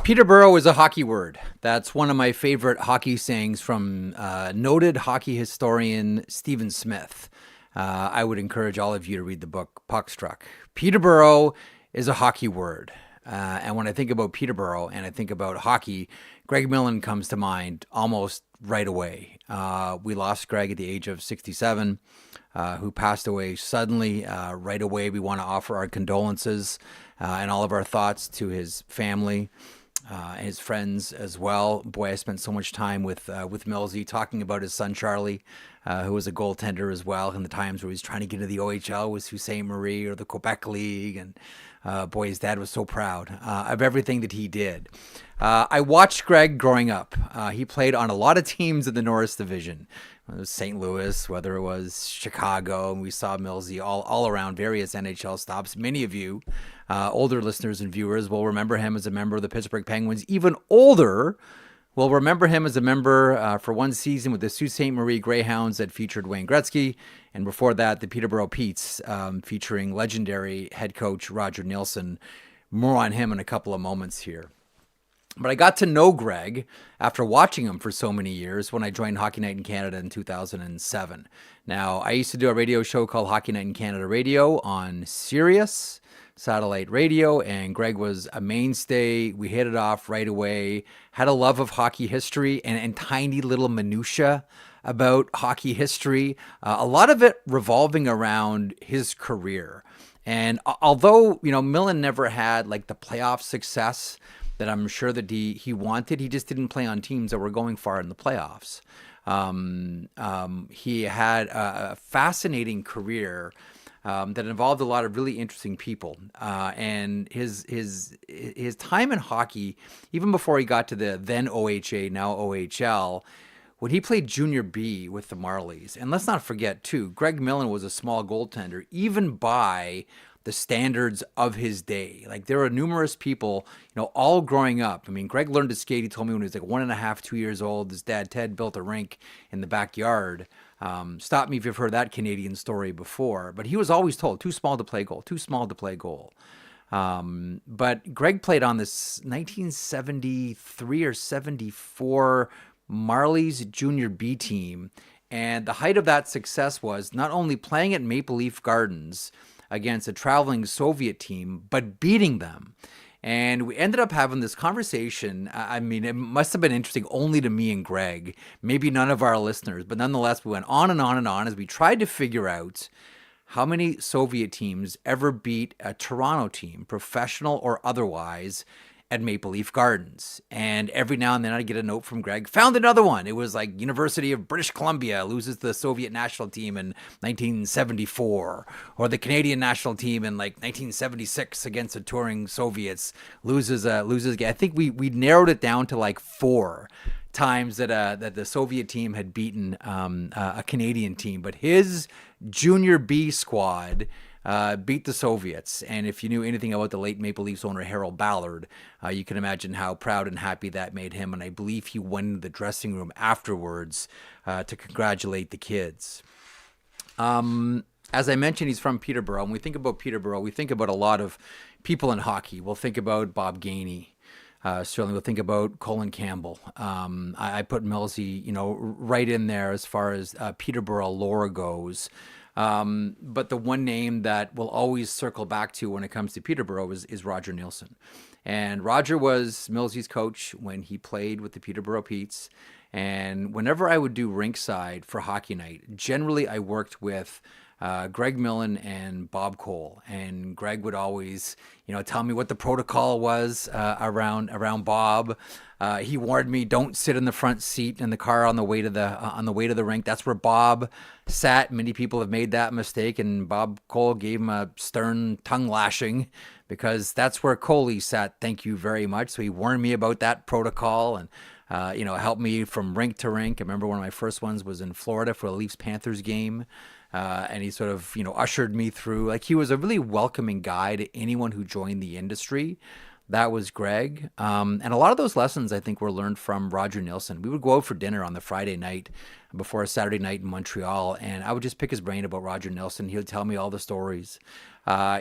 Peterborough is a hockey word. That's one of my favorite hockey sayings from noted hockey historian Stephen Smith. I would encourage all of you to read the book Puckstruck. Peterborough is a hockey word. And when I think about Peterborough and I think about hockey, Greg Millen comes to mind almost right away. We lost Greg at the age of 67, who passed away suddenly. Right away, we want to offer our condolences and all of our thoughts to his family. His friends as well. Boy, I spent so much time with Millsy talking about his son Charlie, who was a goaltender as well in the times where he was trying to get into the OHL with Sault Ste. Marie or the Quebec League. And boy, his dad was so proud of everything that he did. I watched Greg growing up. He played on a lot of teams in the Norris Division. Whether it was St. Louis, whether it was Chicago, and we saw Millsy all around various NHL stops. Many of you, older listeners and viewers, will remember him as a member of the Pittsburgh Penguins. Even older will remember him as a member for one season with the Sault Ste. Marie Greyhounds that featured Wayne Gretzky, and before that, the Peterborough Petes, featuring legendary head coach Roger Nielson. More on him in a couple of moments here. But I got to know Greg after watching him for so many years when I joined Hockey Night in Canada in 2007. Now, I used to do a radio show called Hockey Night in Canada Radio on Sirius satellite radio, and Greg was a mainstay. We hit it off right away, had a love of hockey history and tiny little minutia about hockey history, a lot of it revolving around his career. And although, Millan never had like the playoff success that I'm sure that he wanted, he just didn't play on teams that were going far in the playoffs. He had a fascinating career that involved a lot of really interesting people. And his time in hockey, even before he got to the then OHA, now OHL, when he played Junior B with the Marlies. And let's not forget, too, Greg Millen was a small goaltender, even by the standards of his day. Like, there were numerous people, all growing up. I mean, Greg learned to skate, he told me, when he was like 1.5, 2 years old. His dad, Ted, built a rink in the backyard. Stop me if you've heard that Canadian story before. But he was always told, too small to play goal, too small to play goal. But Greg played on this 1973 or 74 Marlies Junior B team. And the height of that success was not only playing at Maple Leaf Gardens against a traveling Soviet team, but beating them. And we ended up having this conversation. I mean, it must have been interesting only to me and Greg, maybe none of our listeners, but nonetheless, we went on and on and on as we tried to figure out how many Soviet teams ever beat a Toronto team, professional or otherwise, at Maple Leaf Gardens. And every now and then I'd get a note from Greg, found another one. It was like University of British Columbia loses the Soviet national team in 1974, or the Canadian national team in like 1976 against the touring Soviets loses. I think we narrowed it down to like 4 times that the Soviet team had beaten a Canadian team. But his Junior B squad beat the Soviets. And if you knew anything about the late Maple Leafs owner Harold Ballard, you can imagine how proud and happy that made him. And I believe he went into the dressing room afterwards to congratulate the kids. As I mentioned, he's from Peterborough. When we think about Peterborough, we think about a lot of people in hockey. We'll think about Bob Gainey. Certainly we'll think about Colin Campbell. I put Millsy, right in there as far as Peterborough lore goes. But the one name that we'll always circle back to when it comes to Peterborough is Roger Nielson. And Roger was Millsy's coach when he played with the Peterborough Petes. And whenever I would do rinkside for Hockey Night, generally I worked with Greg Millen and Bob Cole. And Greg would always, tell me what the protocol was around Bob. He warned me, don't sit in the front seat in the car on the way to the rink. That's where Bob sat. Many people have made that mistake, and Bob Cole gave him a stern tongue lashing because that's where Coley sat. Thank you very much. So he warned me about that protocol and helped me from rink to rink. I remember one of my first ones was in Florida for a Leafs-Panthers game. And he sort of, ushered me through. Like, he was a really welcoming guy to anyone who joined the industry. That was Greg. And a lot of those lessons, I think, were learned from Roger Nielson. We would go out for dinner on the Friday night before a Saturday night in Montreal, and I would just pick his brain about Roger Nielson. He would tell me all the stories.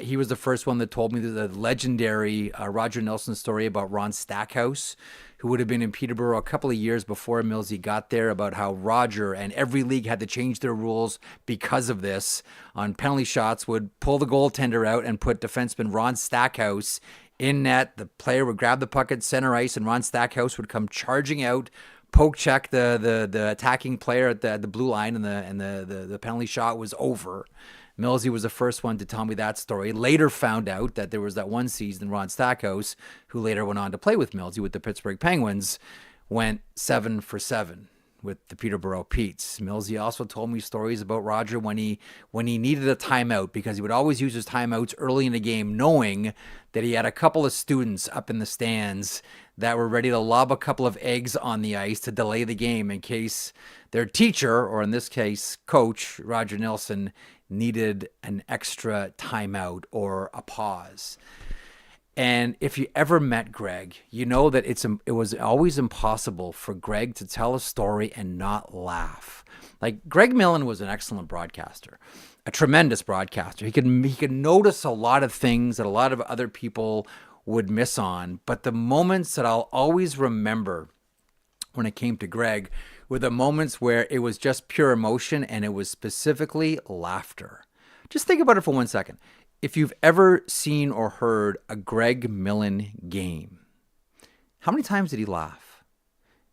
He was the first one that told me the legendary Roger Nielson story about Ron Stackhouse, who would have been in Peterborough a couple of years before Millsy got there, about how Roger and every league had to change their rules because of this. On penalty shots, would pull the goaltender out and put defenseman Ron Stackhouse in net. The player would grab the puck at center ice, and Ron Stackhouse would come charging out, poke check the attacking player at the blue line, and the penalty shot was over. Millsy was the first one to tell me that story. Later found out that there was that one season Ron Stackhouse, who later went on to play with Millsy with the Pittsburgh Penguins, went 7 for 7 with the Peterborough Petes. Millsy also told me stories about Roger when he needed a timeout, because he would always use his timeouts early in the game, knowing that he had a couple of students up in the stands that were ready to lob a couple of eggs on the ice to delay the game in case their teacher, or in this case, coach Roger Nielson, needed an extra timeout or a pause. And if you ever met Greg, you know that it was always impossible for Greg to tell a story and not laugh. Like, Greg Millen was an excellent broadcaster, a tremendous broadcaster. He could notice a lot of things that a lot of other people would miss on. But the moments that I'll always remember when it came to Greg were the moments where it was just pure emotion, and it was specifically laughter. Just think about it for 1 second. If you've ever seen or heard a Greg Millen game, how many times did he laugh?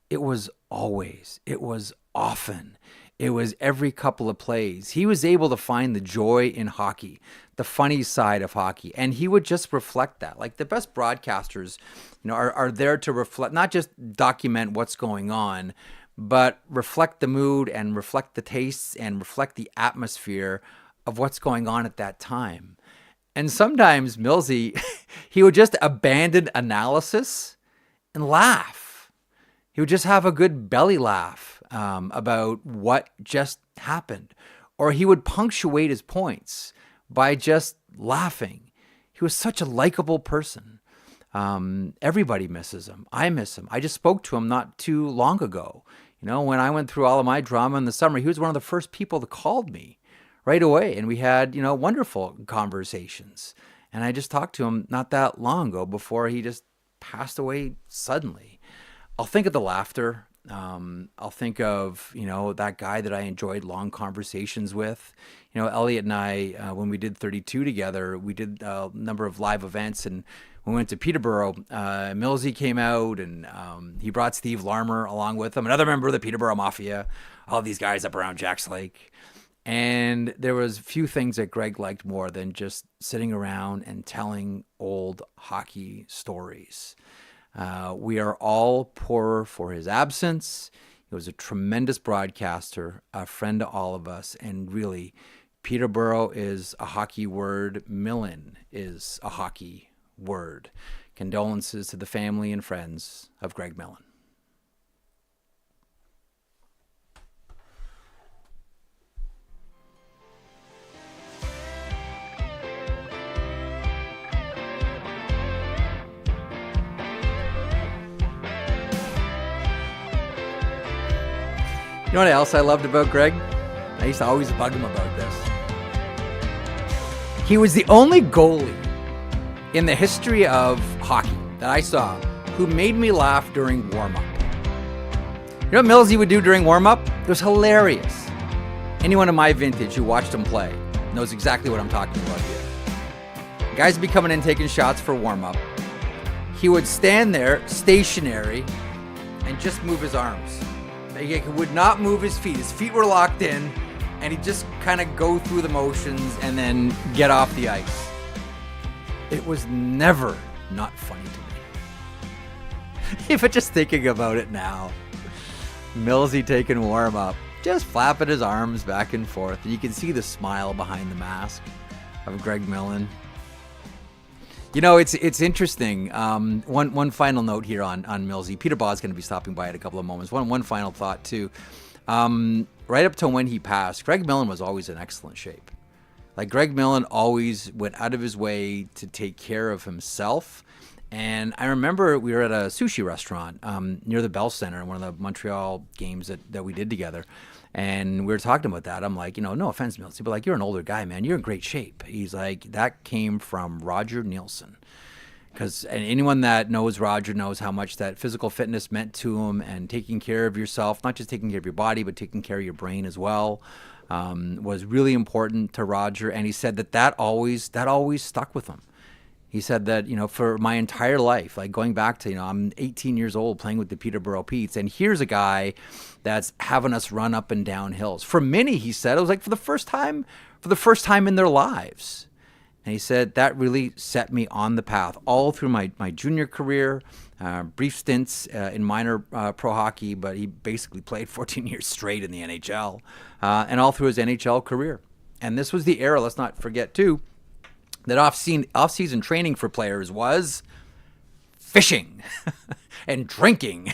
It was always. It was often. It was every couple of plays. He was able to find the joy in hockey, the funny side of hockey, and he would just reflect that. Like, the best broadcasters, are there to reflect, not just document what's going on, but reflect the mood and reflect the tastes and reflect the atmosphere of what's going on at that time. And sometimes Millsy, he would just abandon analysis and laugh. He would just have a good belly laugh about what just happened. Or he would punctuate his points by just laughing. He was such a likable person. Everybody misses him. I miss him. I just spoke to him not too long ago. When I went through all of my drama in the summer, he was one of the first people that called me right away. And we had, wonderful conversations. And I just talked to him not that long ago before he just passed away suddenly. I'll think of the laughter. I'll think of, that guy that I enjoyed long conversations with. Elliot and I, when we did 32 together, we did a number of live events, and we went to Peterborough. Millsy came out, and he brought Steve Larmer along with him, another member of the Peterborough Mafia, all these guys up around Jack's Lake. And there was few things that Greg liked more than just sitting around and telling old hockey stories. We are all poorer for his absence. He was a tremendous broadcaster, a friend to all of us, and really, Peterborough is a hockey word. Millan is a hockey word. Condolences to the family and friends of Greg Millen. You know what else I loved about Greg? I used to always bug him about this. He was the only goalie in the history of hockey that I saw who made me laugh during warm-up. You know what Millsy would do during warm-up? It was hilarious. Anyone in my vintage who watched him play knows exactly what I'm talking about here. Guys would be coming in taking shots for warm-up. He would stand there, stationary, and just move his arms. He would not move his feet. His feet were locked in, and he'd just kind of go through the motions and then get off the ice. It was never not funny to me. Even just thinking about it now. Millsy taking warm up, just flapping his arms back and forth. And you can see the smile behind the mask of Greg Millen. It's interesting. One final note here on Millsy. Peter Baugh is going to be stopping by in a couple of moments. One final thought too. Right up to when he passed, Greg Millen was always in excellent shape. Like, Greg Millen always went out of his way to take care of himself And I remember we were at a sushi restaurant near the Bell Center in one of the Montreal games that we did together. And we were talking about that. I'm like, no offense, Milsey, but like, you're an older guy, man. You're in great shape. He's like, that came from Roger Nielson. Because anyone that knows Roger knows how much that physical fitness meant to him, and taking care of yourself, not just taking care of your body, but taking care of your brain as well, was really important to Roger. And he said that always stuck with him. He said that, for my entire life, like going back to, I'm 18 years old playing with the Peterborough Petes, and here's a guy that's having us run up and down hills. For many, he said, it was like for the first time in their lives. And he said that really set me on the path all through my junior career, brief stints in minor pro hockey, but he basically played 14 years straight in the NHL, and all through his NHL career. And this was the era, let's not forget too, that off-season training for players was fishing and drinking.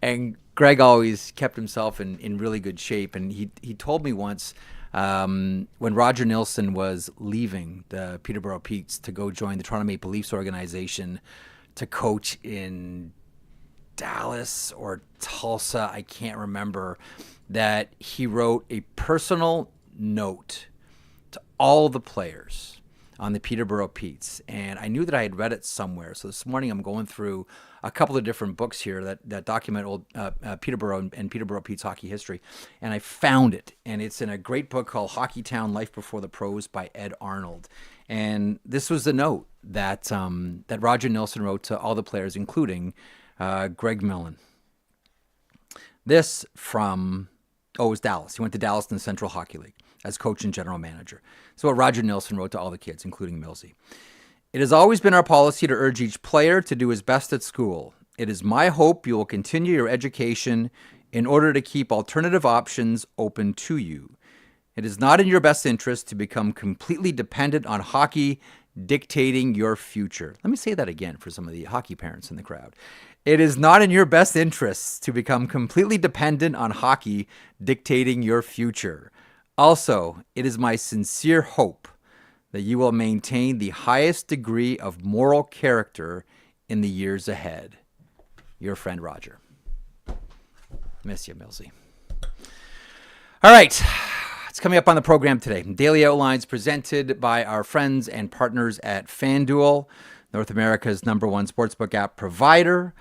And Greg always kept himself in really good shape. And he told me once, when Roger Nielson was leaving the Peterborough Petes to go join the Toronto Maple Leafs organization to coach in Dallas or Tulsa, I can't remember, that he wrote a personal note to all the players on the Peterborough Petes. And I knew that I had read it somewhere. So this morning I'm going through a couple of different books here that document old Peterborough and Peterborough Petes hockey history. And I found it. And it's in a great book called Hockey Town: Life Before the Pros by Ed Arnold. And this was the note that Roger Nielson wrote to all the players, including Greg Millen. This from, it was Dallas. He went to Dallas in the Central Hockey League as coach and general manager. So what Roger Nielson wrote to all the kids, including Millsy. It has always been our policy to urge each player to do his best at school. It is my hope you will continue your education in order to keep alternative options open to you. It is not in your best interest to become completely dependent on hockey dictating your future. Let me say that again for some of the hockey parents in the crowd. It is not in your best interests to become completely dependent on hockey dictating your future. Also, it is my sincere hope that you will maintain the highest degree of moral character in the years ahead. Your friend, Roger. Miss you, Millsy. All right. It's coming up on the program today. Daily Outlines presented by our friends and partners at FanDuel, North America's #1 sportsbook app provider.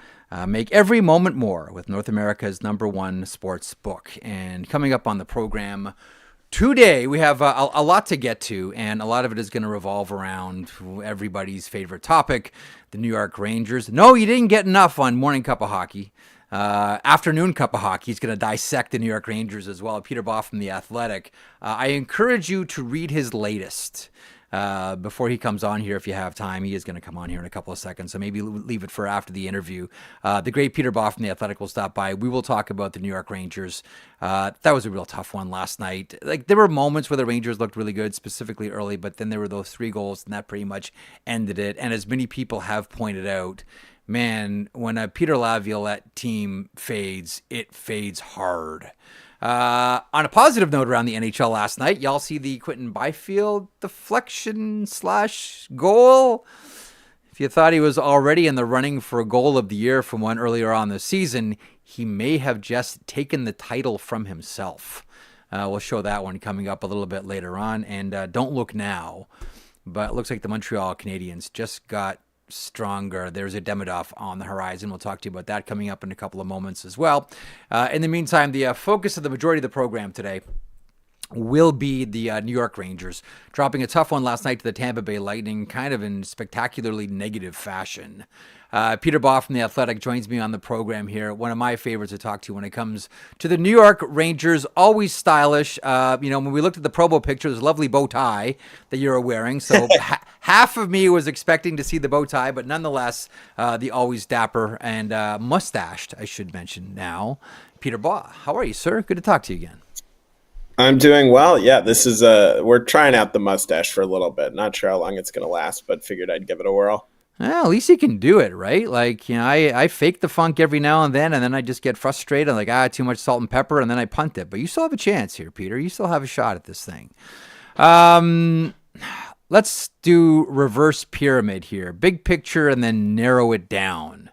Make every moment more with North America's #1 sports book. And coming up on the program today, we have a lot to get to, and a lot of it is going to revolve around everybody's favorite topic, the New York Rangers. No, you didn't get enough on Morning Cup of Hockey. Afternoon Cup of Hockey, he's going to dissect the New York Rangers as well. Peter Baugh from The Athletic. I encourage you to read his latest before he comes on here if you have time. He is going to come on here in a couple of seconds, so maybe leave it for after the interview. The great Peter Baugh from The Athletic will stop by. We will talk about the New York Rangers. That was a real tough one last night. Like, there were moments where the Rangers looked really good, specifically early, but then there were those 3 goals, and that pretty much ended it. And as many people have pointed out, man, when a Peter Laviolette team fades, it fades hard. On a positive note around the NHL last night, y'all see the Quinton Byfield deflection/goal? If you thought he was already in the running for a goal of the year from one earlier on this season, he may have just taken the title from himself. We'll show that one coming up a little bit later on. And don't look now, but it looks like the Montreal Canadiens just got stronger. There's a Demidov on the horizon. We'll talk to you about that coming up in a couple of moments as well. In the meantime, the focus of the majority of the program today will be the New York Rangers, dropping a tough one last night to the Tampa Bay Lightning, kind of in spectacularly negative fashion. Peter Baugh from The Athletic joins me on the program here. One of my favorites to talk to when it comes to the New York Rangers, always stylish. When we looked at the promo picture, there's a lovely bow tie that you're wearing. So half of me was expecting to see the bow tie, but nonetheless, the always dapper and mustached, I should mention now, Peter Baugh. How are you, sir? Good to talk to you again. I'm doing well. Yeah, this is we're trying out the mustache for a little bit. Not sure how long it's going to last, but figured I'd give it a whirl. Well, at least you can do it, right? Like, I fake the funk every now and then I just get frustrated. I'm like, too much salt and pepper, and then I punt it. But you still have a chance here, Peter. You still have a shot at this thing. let's do reverse pyramid here. Big picture and then narrow it down.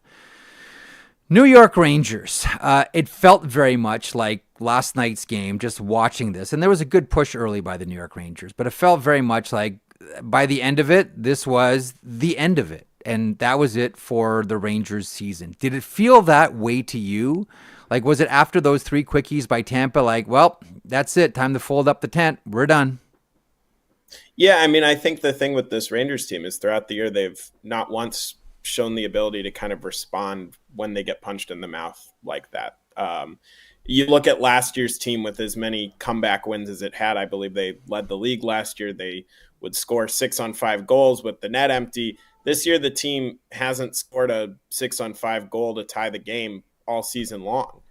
New York Rangers. It felt very much like last night's game, just watching this. And there was a good push early by the New York Rangers, but it felt very much like by the end of it, this was the end of it. And that was it for the Rangers season. Did it feel that way to you? Like, was it after those 3 quickies by Tampa, like, well, that's it, time to fold up the tent, we're done? Yeah, I mean, I think the thing with this Rangers team is throughout the year, they've not once shown the ability to kind of respond when they get punched in the mouth like that. You look at last year's team with as many comeback wins as it had. I believe they led the league last year. They would score 6-on-5 goals with the net empty. This year, the team hasn't scored a 6-on-5 goal to tie the game all season long.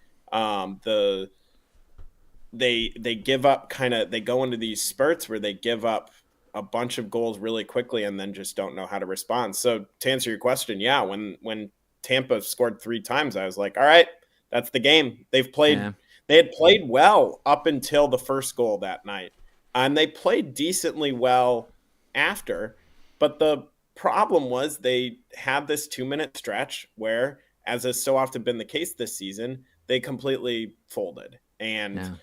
They give up they go into these spurts where they give up a bunch of goals really quickly and then just don't know how to respond. So to answer your question, yeah, when Tampa scored 3 times, I was like, all right, that's the game. They had played well up until the first goal that night. And they played decently well after, but the problem was they had this 2-minute stretch where, as has so often been the case this season, they completely folded. And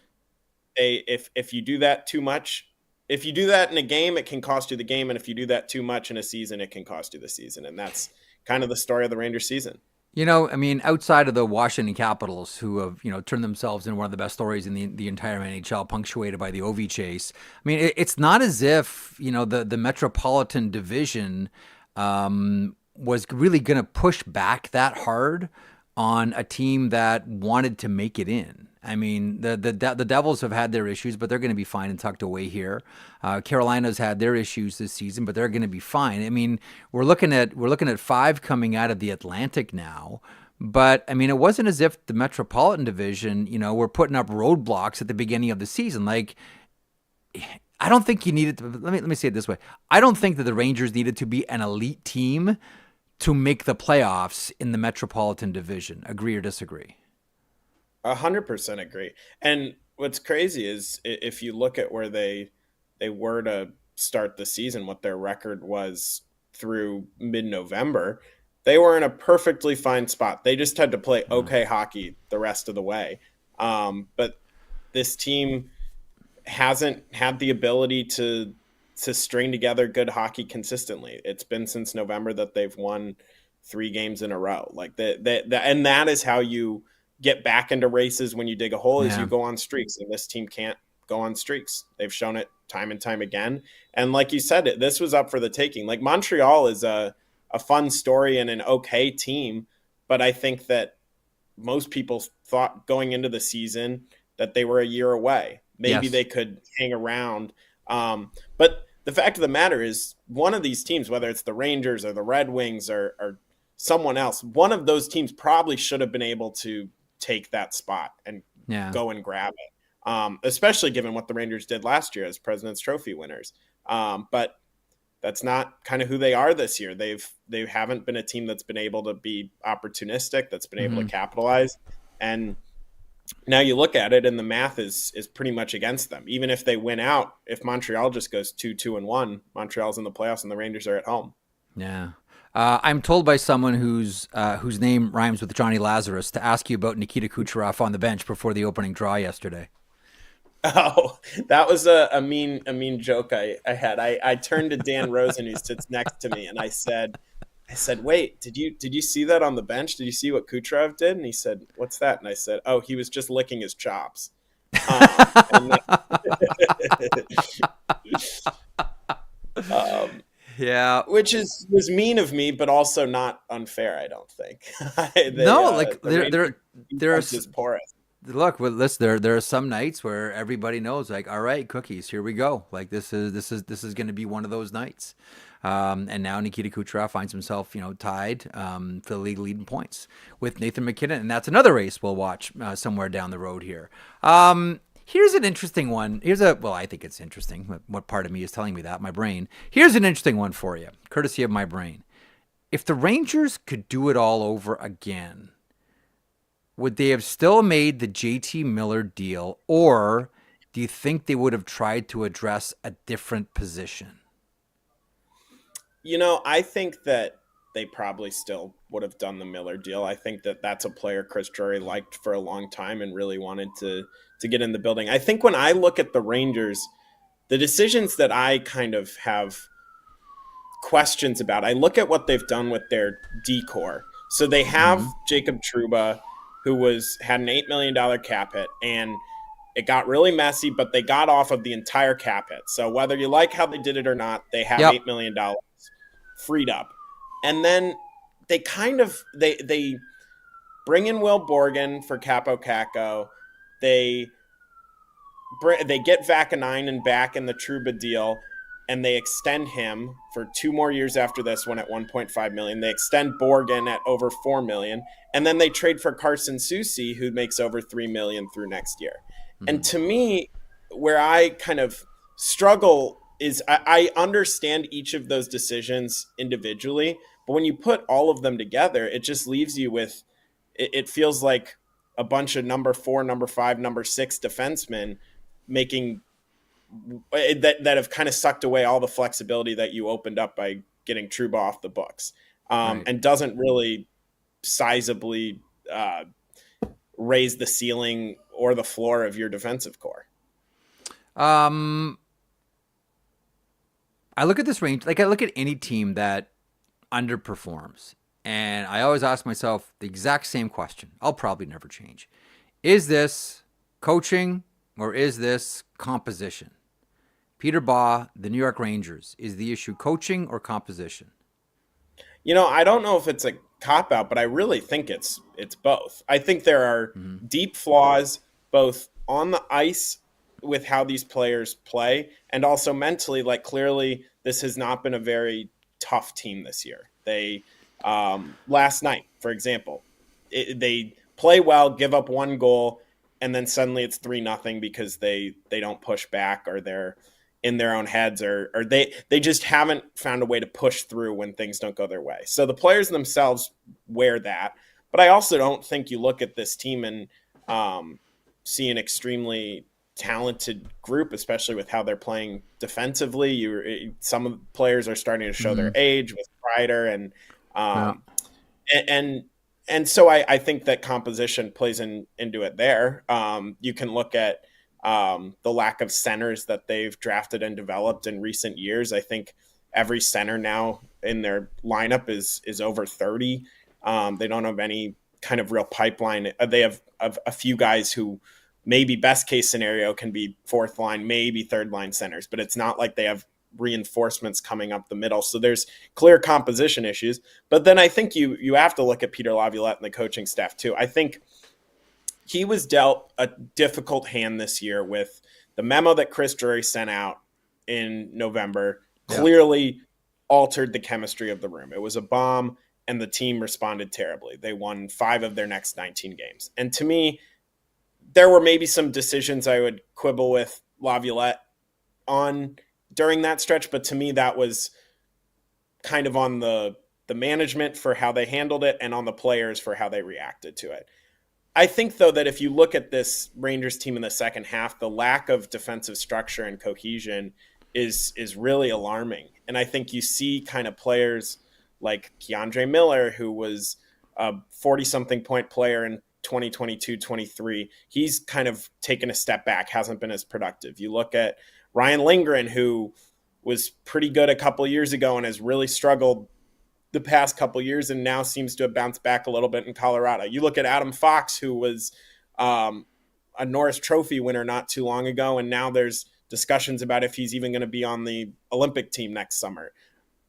if you do that too much, if you do that in a game, it can cost you the game. And if you do that too much in a season, it can cost you the season. And that's kind of the story of the Rangers season. You know, I mean, outside of the Washington Capitals, who have, turned themselves into one of the best stories in the entire NHL, punctuated by the Ovi chase. I mean, it's not as if, the Metropolitan Division was really going to push back that hard on a team that wanted to make it in. I mean, the Devils have had their issues, but they're going to be fine and tucked away here. Carolina's had their issues this season, but they're going to be fine. I mean, we're looking at 5 coming out of the Atlantic now. But I mean, it wasn't as if the Metropolitan Division, were putting up roadblocks at the beginning of the season. Like, I don't think you needed to. Let me say it this way: I don't think that the Rangers needed to be an elite team to make the playoffs in the Metropolitan Division. Agree or disagree? 100% agree. And what's crazy is if you look at where they were to start the season, what their record was through mid-November, they were in a perfectly fine spot. They just had to play okay hockey the rest of the way. But this team hasn't had the ability to string together good hockey consistently. It's been since November that they've won 3 games in a row. Like and that is how you get back into races when you dig a hole, is you go on streaks, and this team can't go on streaks. They've shown it time and time again. And like you said, this was up for the taking. Like, Montreal is a fun story and an okay team, but I think that most people thought going into the season that they were a year away. Maybe they could hang around. But the fact of the matter is, one of these teams, whether it's the Rangers or the Red Wings or someone else, one of those teams probably should have been able to take that spot and go and grab it, especially given what the Rangers did last year as President's Trophy winners. But that's not kind of who they are this year. They haven't been a team that's been able to be opportunistic, that's been able to capitalize. And now you look at it and the math is pretty much against them. Even if they win out, if Montreal just goes 2-2-1, Montreal's in the playoffs and the Rangers are at home. Yeah. I'm told by someone whose name rhymes with Johnny Lazarus to ask you about Nikita Kucherov on the bench before the opening draw yesterday. Oh, that was a mean joke I had. I turned to Dan Rosen, who sits next to me, and I said, wait, did you see that on the bench? Did you see what Kucherov did? And he said, what's that? And I said, oh, he was just licking his chops. Yeah, which was mean of me, but also not unfair. I don't think. There are just porous. Look, well, listen, there are some nights where everybody knows, like, all right, Cookies, here we go. Like, this is going to be one of those nights. And now Nikita Kucherov finds himself, tied for the league leading points with Nathan MacKinnon, and that's another race we'll watch somewhere down the road here. Here's an interesting one. I think it's interesting. What part of me is telling me that? My brain. Here's an interesting one for you, courtesy of my brain. If the Rangers could do it all over again, would they have still made the JT Miller deal, or do you think they would have tried to address a different position? I think that they probably still would have done the Miller deal. I think that that's a player Chris Drury liked for a long time and really wanted to get in the building. I think when I look at the Rangers, the decisions that I kind of have questions about, I look at what they've done with their decor. So they have Mm-hmm. Jacob Trouba, who had an $8 million cap hit, and it got really messy, but they got off of the entire cap hit. So whether you like how they did it or not, they have Yep. $8 million freed up. And then they kind of they bring in Will Borgen for Capo Caco. They get Vakanainen back in the Trouba deal, and they extend him for 2 more years after this one at 1.5 million. They extend Borgen at over 4 million, and then they trade for Carson Soucy, who makes over 3 million through next year. And to me, where I kind of struggle is I understand each of those decisions individually, but when you put all of them together, it just leaves you with, it feels like a bunch of number 4, number 5, number 6 defensemen making that have kind of sucked away all the flexibility that you opened up by getting Trouba off the books, Right. and doesn't really sizably raise the ceiling or the floor of your defensive core. I look at this range, like I look at any team that underperforms, and I always ask myself the exact same question. I'll probably never change. Is this coaching or is this composition? Peter Baugh, the New York Rangers, is the issue coaching or composition? I don't know if it's a cop out, but I really think it's both. I think there are deep flaws both on the ice with how these players play, and also mentally. Like, clearly this has not been a very tough team this year. They last night, for example, they play well, give up 1 goal, and then suddenly it's 3-0 because they don't push back, or they're in their own heads, or they just haven't found a way to push through when things don't go their way. So the players themselves wear that. But I also don't think you look at this team and see an extremely talented group, especially with how they're playing defensively. Some of the players are starting to show their age with Kreider, and so I think that composition plays into it there. You can look at the lack of centers that they've drafted and developed in recent years. I think every center now in their lineup is over 30. They don't have any kind of real pipeline. They have a few guys who maybe best case scenario can be 4th line, maybe 3rd line centers, but it's not like they have reinforcements coming up the middle. So there's clear composition issues. But then I think you have to look at Peter Laviolette and the coaching staff too. I think he was dealt a difficult hand this year with the memo that Chris Drury sent out in November. Clearly altered the chemistry of the room. It was a bomb, and the team responded terribly. They won 5 of their next 19 games. And to me, there were maybe some decisions I would quibble with Laviolette on during that stretch, but to me that was kind of on the management for how they handled it, and on the players for how they reacted to it. I think, though, that if you look at this Rangers team in the second half, the lack of defensive structure and cohesion is really alarming. And I think you see kind of players like Keandre Miller, who was a 40-something point player in 2022-23. He's kind of taken a step back, hasn't been as productive. You look at Ryan Lindgren, who was pretty good a couple years ago and has really struggled the past couple years, and now seems to have bounced back a little bit in Colorado. You look at Adam Fox, who was a Norris Trophy winner not too long ago, and now there's discussions about if he's even going to be on the Olympic team next summer.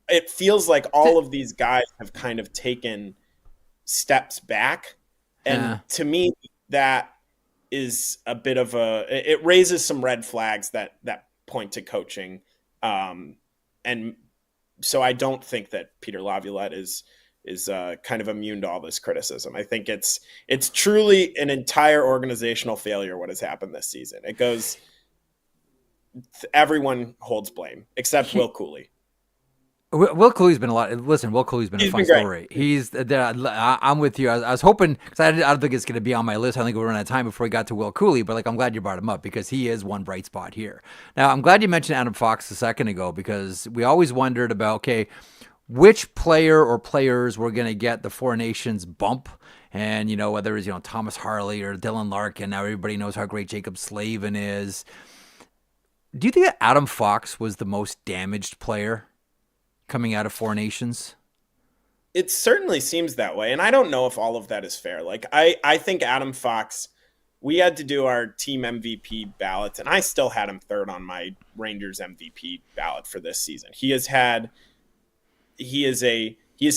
It feels like all of these guys have kind of taken steps back, and to me, that is a bit of it raises some red flags that point to coaching, and so I don't think that Peter Laviolette is kind of immune to all this criticism. I think it's truly an entire organizational failure what has happened this season. It goes, everyone holds blame except Will Cooley. Will Cooley's been a lot. Listen, Will Cooley's been a He's fun been great. story. I'm with you. I was hoping, because I don't think it's going to be on my list. I think we're running out of time before we got to Will Cooley, but like I'm glad you brought him up because he is one bright spot here. Now I'm glad you mentioned Adam Fox a second ago because we always wondered about which player or players were going to get the Four Nations bump. And, whether it's, Thomas Harley or Dylan Larkin. Now everybody knows how great Jacob Slavin is. Do you think that Adam Fox was the most damaged player coming out of Four Nations? It certainly seems that way. And I don't know if all of that is fair. Like, I think Adam Fox, we had to do our team MVP ballots, and I still had him third on my Rangers MVP ballot for this season. He is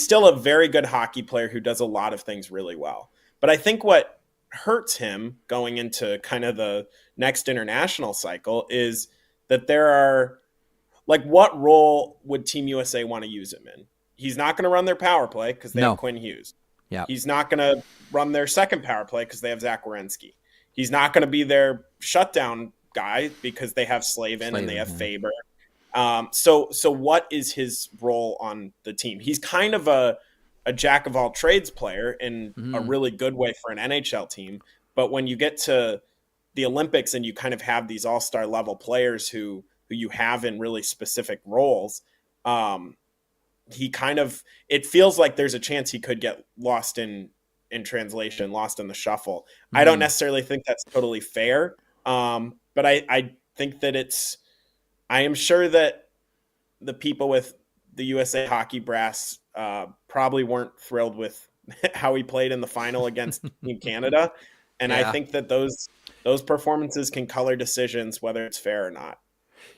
still a very good hockey player who does a lot of things really well. But I think what hurts him going into kind of the next international cycle is that there are, like, what role would Team USA want to use him in? He's not going to run their power play because they have Quinn Hughes. Yeah. He's not going to run their second power play because they have Zach Werenski. He's not going to be their shutdown guy because they have Slavin and they have Faber. So what is his role on the team? He's kind of a jack of all trades player in a really good way for an NHL team. But when you get to the Olympics and you kind of have these all-star level players who you have in really specific roles, it feels like there's a chance he could get lost in translation, lost in the shuffle. I don't necessarily think that's totally fair. But I think that I am sure that the people with the USA hockey brass probably weren't thrilled with how he played in the final against Team Canada. And I think that those performances can color decisions, whether it's fair or not.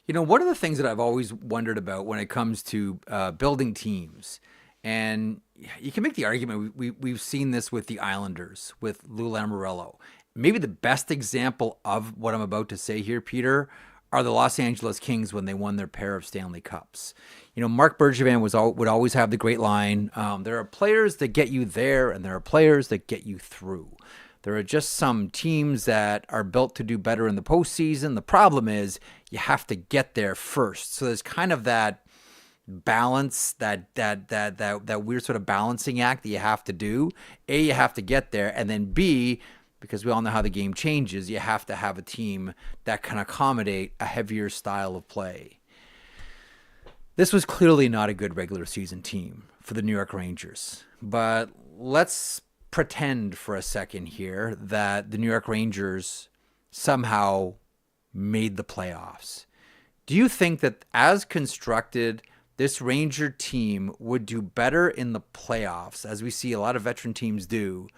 One of the things that I've always wondered about when it comes to building teams, and you can make the argument, we've seen this with the Islanders, with Lou Lamoriello. Maybe the best example of what I'm about to say here, Peter, are the Los Angeles Kings when they won their pair of Stanley Cups. Marc Bergevin would always have the great line, there are players that get you there, and there are players that get you through. There are just some teams that are built to do better in the postseason. The problem is you have to get there first. So there's kind of that balance, that weird sort of balancing act that you have to do. A, you have to get there, and then B, because we all know how the game changes, you have to have a team that can accommodate a heavier style of play. This was clearly not a good regular season team for the New York Rangers, but let's pretend for a second here that the New York Rangers somehow made the playoffs. Do you think that as constructed, this Ranger team would do better in the playoffs, as we see a lot of veteran teams do,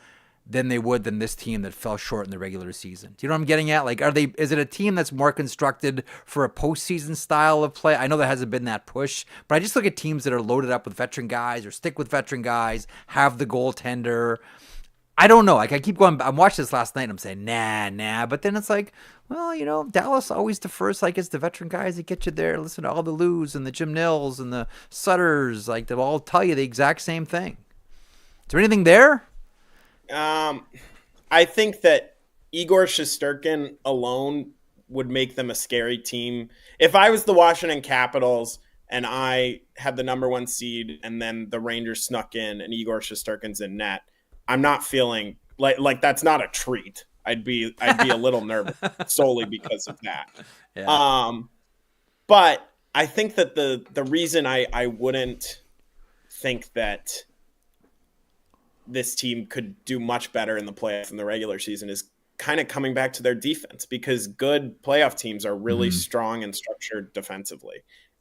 than they would than this team that fell short in the regular season? Do you know what I'm getting at? Like, is it a team that's more constructed for a postseason style of play? I know there hasn't been that push, but I just look at teams that are loaded up with veteran guys or stick with veteran guys, have the goaltender. I don't know. Like, I keep going. I watched this last night and I'm saying, nah. But then it's like, well, Dallas always defers. Like, it's the veteran guys that get you there. Listen to all the Lou's and the Jim Nils and the Sutters. Like, they'll all tell you the exact same thing. Is there anything there? I think that Igor Shesterkin alone would make them a scary team. If I was the Washington Capitals and I had the number one seed and then the Rangers snuck in and Igor Shesterkin's in net, I'm not feeling like that's not a treat. I'd be a little nervous solely because of that. Yeah. But I think that the reason I wouldn't think that this team could do much better in the playoffs in the regular season is kind of coming back to their defense, because good playoff teams are really strong and structured defensively.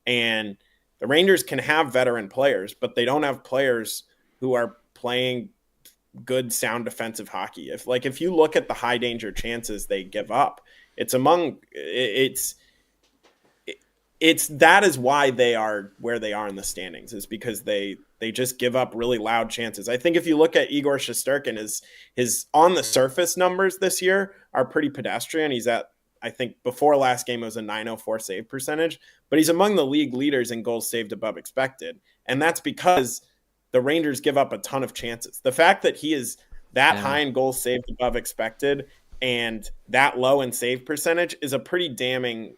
And the Rangers can have veteran players, but they don't have players who are playing good, sound defensive hockey. If you look at the high danger chances they give up, that is why they are where they are in the standings, is because they just give up really loud chances. I think if you look at Igor Shesterkin, his on the surface numbers this year are pretty pedestrian. He's at, I think before last game it was a .904 save percentage, but he's among the league leaders in goals saved above expected. And that's because the Rangers give up a ton of chances. The fact that he is that high in goals saved above expected and that low in save percentage is a pretty damning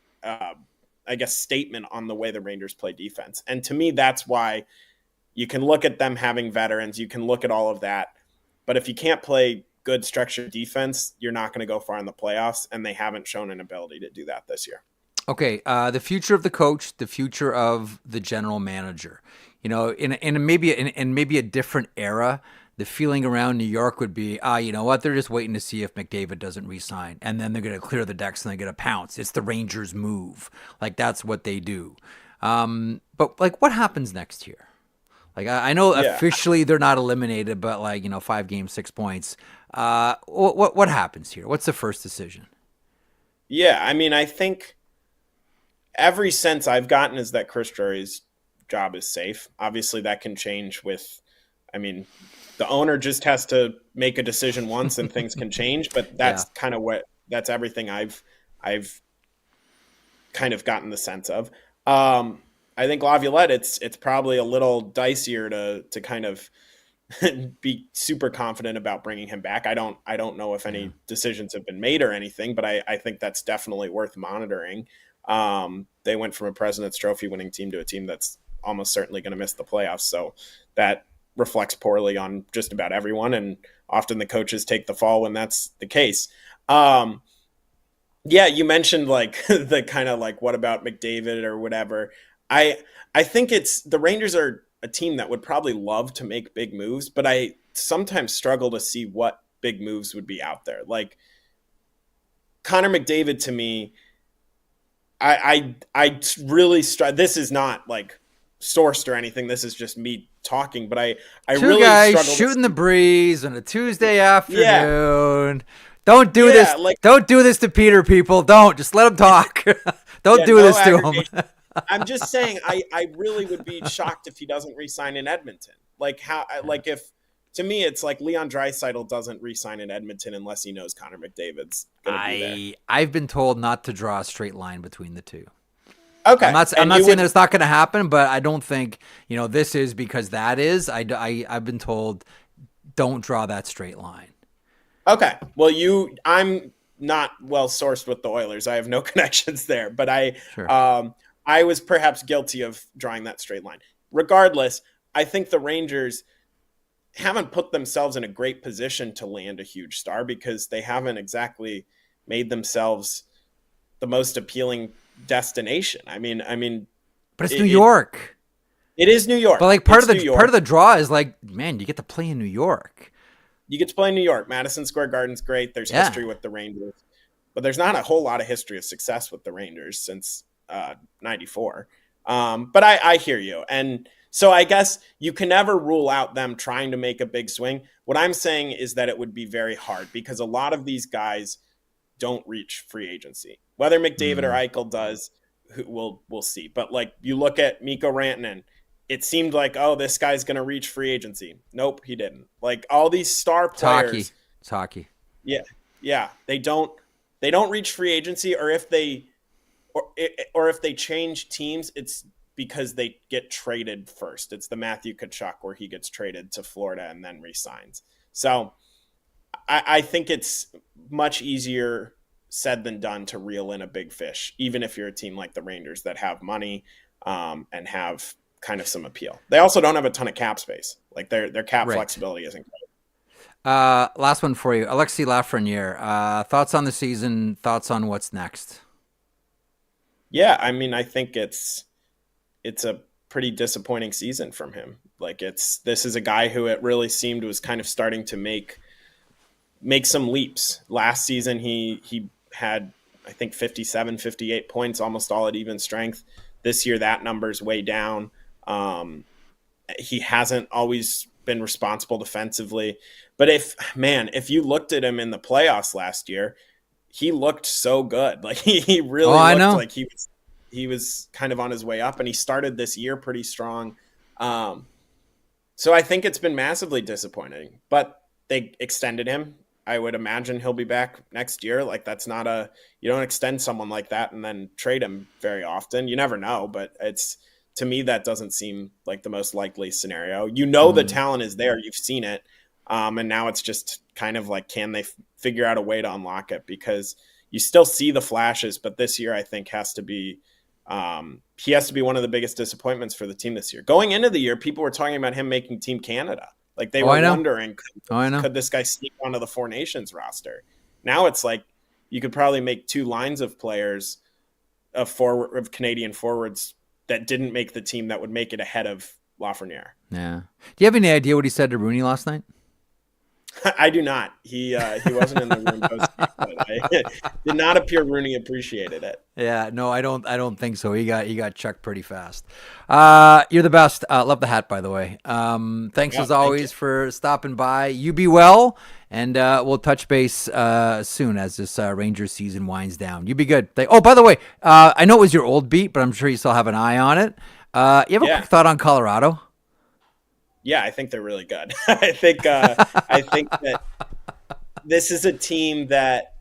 I guess, statement on the way the Rangers play defense. And to me, that's why you can look at them having veterans. You can look at all of that. But if you can't play good structured defense, you're not going to go far in the playoffs. And they haven't shown an ability to do that this year. Okay, the future of the coach, the future of the general manager. You know, in maybe a different era, the feeling around New York would be, you know what? They're just waiting to see if McDavid doesn't re-sign, and then they're going to clear the decks and they're going to pounce. It's the Rangers' move. Like, that's what they do. But like, what happens next year? Like, I know officially they're not eliminated, but like, you know, 5 games, 6 points. What happens here? What's the first decision? Yeah, I mean, I think every sense I've gotten is that Chris Drury's job is safe. Obviously, that can change with, I mean, the owner just has to make a decision once and things can change, but that's kind of that's everything I've kind of gotten the sense of. I think Laviolette, it's probably a little dicier to kind of be super confident about bringing him back. I don't know if any decisions have been made or anything, but I think that's definitely worth monitoring. They went from a President's Trophy winning team to a team that's almost certainly going to miss the playoffs. So that reflects poorly on just about everyone. And often the coaches take the fall when that's the case. You mentioned like the kind of like, what about McDavid or whatever? I think it's the Rangers are a team that would probably love to make big moves, but I sometimes struggle to see what big moves would be out there. Like Connor McDavid, to me, I really this is not like sourced or anything. This is just me talking, but I really guys shooting the breeze on a Tuesday afternoon. Don't do this. Like, don't do this to Peter, people. Don't. Just let him talk. Don't do this to him. I'm just saying, I really would be shocked if he doesn't re-sign in Edmonton. Like if, to me, it's like Leon Draisaitl doesn't re-sign in Edmonton unless he knows Connor McDavid's going to be there. I've been told not to draw a straight line between the two. Okay. I'm not saying that it's not going to happen, but I don't think, you know, this is because that is. I've been told don't draw that straight line. Okay. Well, I'm not well sourced with the Oilers. I have no connections there, but I was perhaps guilty of drawing that straight line. Regardless, I think the Rangers haven't put themselves in a great position to land a huge star because they haven't exactly made themselves the most appealing destination. I mean, but it's New York. It is New York. But like part of the draw is like, man, you get to play in New York. You get to play in New York. Madison Square Garden's great. There's history with the Rangers, but there's not a whole lot of history of success with the Rangers since 94. But I hear you. And so I guess you can never rule out them trying to make a big swing. What I'm saying is that it would be very hard because a lot of these guys don't reach free agency. Whether McDavid or Eichel does, we'll see. But like you look at Mikko Rantanen, it seemed like, oh, this guy's going to reach free agency. Nope, he didn't. Like all these star players. It's hockey. Yeah. They don't reach free agency, or if they change teams, it's because they get traded first. It's the Matthew Tkachuk where he gets traded to Florida and then resigns. So I think it's much easier said than done to reel in a big fish, even if you're a team like the Rangers that have money and have kind of some appeal. They also don't have a ton of cap space. Like their cap flexibility isn't great. Last one for you. Alexi Lafreniere. Thoughts on the season, thoughts on what's next? Yeah, I mean, I think it's a pretty disappointing season from him. Like this is a guy who it really seemed was kind of starting to make some leaps. Last season, he had, I think, 57, 58 points, almost all at even strength. This year, that number's way down. He hasn't always been responsible defensively. But if you looked at him in the playoffs last year, he looked so good. Like he really looked like he was kind of on his way up, and he started this year pretty strong. So I think it's been massively disappointing, but they extended him. I would imagine he'll be back next year. Like that's not you don't extend someone like that and then trade him very often. You never know, but to me, that doesn't seem like the most likely scenario. The talent is there. You've seen it. And now it's just kind of like, can they figure out a way to unlock it? Because you still see the flashes, but this year I think has to be He has to be one of the biggest disappointments for the team this year. Going into the year, people were talking about him making Team Canada. Like they were wondering, could this guy sneak onto the Four Nations roster? Now it's like you could probably make two lines of players of Canadian forwards that didn't make the team that would make it ahead of Lafreniere. Yeah. Do you have any idea what he said to Rooney last night? I do not. He wasn't in the room post-game, but it did not appear Rooney appreciated it. Yeah, no, I don't think so. He got chucked pretty fast. You're the best. Love the hat, by the way. Thanks as always for stopping by. You be well, and we'll touch base soon as this Rangers season winds down. You be good. Oh, by the way, I know it was your old beat, but I'm sure you still have an eye on it. You have a quick thought on Colorado? Yeah, I think they're really good. I think that this is a team that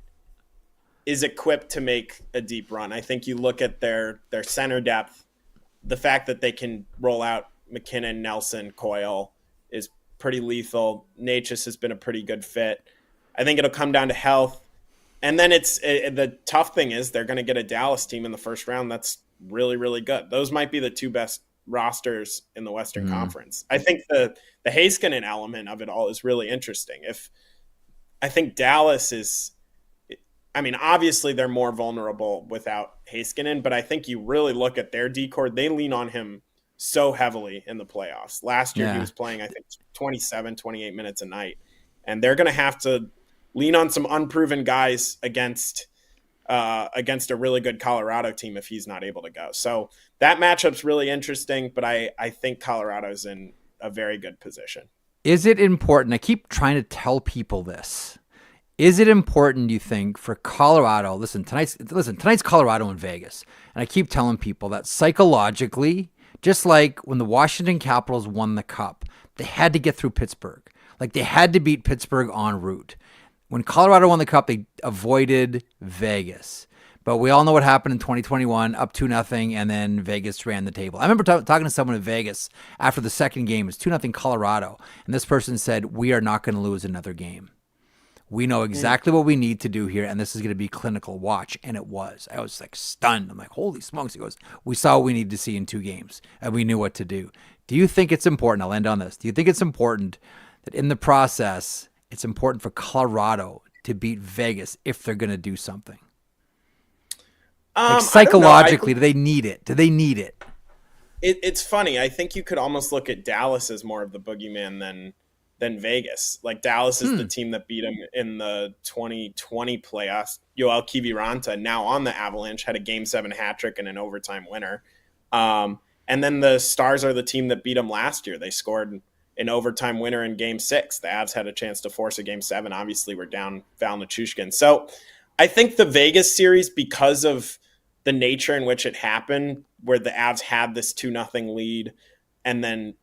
is equipped to make a deep run. I think you look at their center depth, the fact that they can roll out McKinnon, Nielson, Coyle is pretty lethal. Natchez has been a pretty good fit. I think it'll come down to health. And then the tough thing is they're going to get a Dallas team in the first round that's really, really good. Those might be the two best rosters in the Western Conference. I think the Heiskanen element of it all is really interesting. I think Dallas is, I mean, obviously they're more vulnerable without Heiskanen, but I think you really look at their D-core, they lean on him so heavily in the playoffs. Last year he was playing, I think, 27, 28 minutes a night, and they're going to have to lean on some unproven guys against a really good Colorado team if he's not able to go. So that matchup's really interesting, but I think Colorado's in a very good position. Is it important? I keep trying to tell people this. Is it important, you think, for Colorado? Listen, tonight's Colorado and Vegas. And I keep telling people that psychologically, just like when the Washington Capitals won the Cup, they had to get through Pittsburgh. Like they had to beat Pittsburgh en route. When Colorado won the Cup, they avoided Vegas. But we all know what happened in 2021, up 2-0, and then Vegas ran the table. I remember talking to someone in Vegas after the second game. It was 2-0 Colorado. And this person said, we are not going to lose another game. We know exactly what we need to do here, and this is going to be clinical. Watch. And it was. I was like stunned. I'm like, holy smokes. He goes, we saw what we need to see in 2 games, and we knew what to do. Do you think it's important? I'll end on this. Do you think it's important that in the process, it's important for Colorado to beat Vegas if they're going to do something? Like psychologically, do they need it? Do they need it? It's funny. I think you could almost look at Dallas as more of the boogeyman than Vegas. Like Dallas is the team that beat them in the 2020 playoffs. Yoel Kiviranta, now on the Avalanche, had a Game 7 hat trick and an overtime winner. And then the Stars are the team that beat them last year. They scored an overtime winner in Game 6. The Avs had a chance to force a Game 7. Obviously, we're down Val Nichushkin. So I think the Vegas series, because of the nature in which it happened, where the Avs had this 2-0 lead and then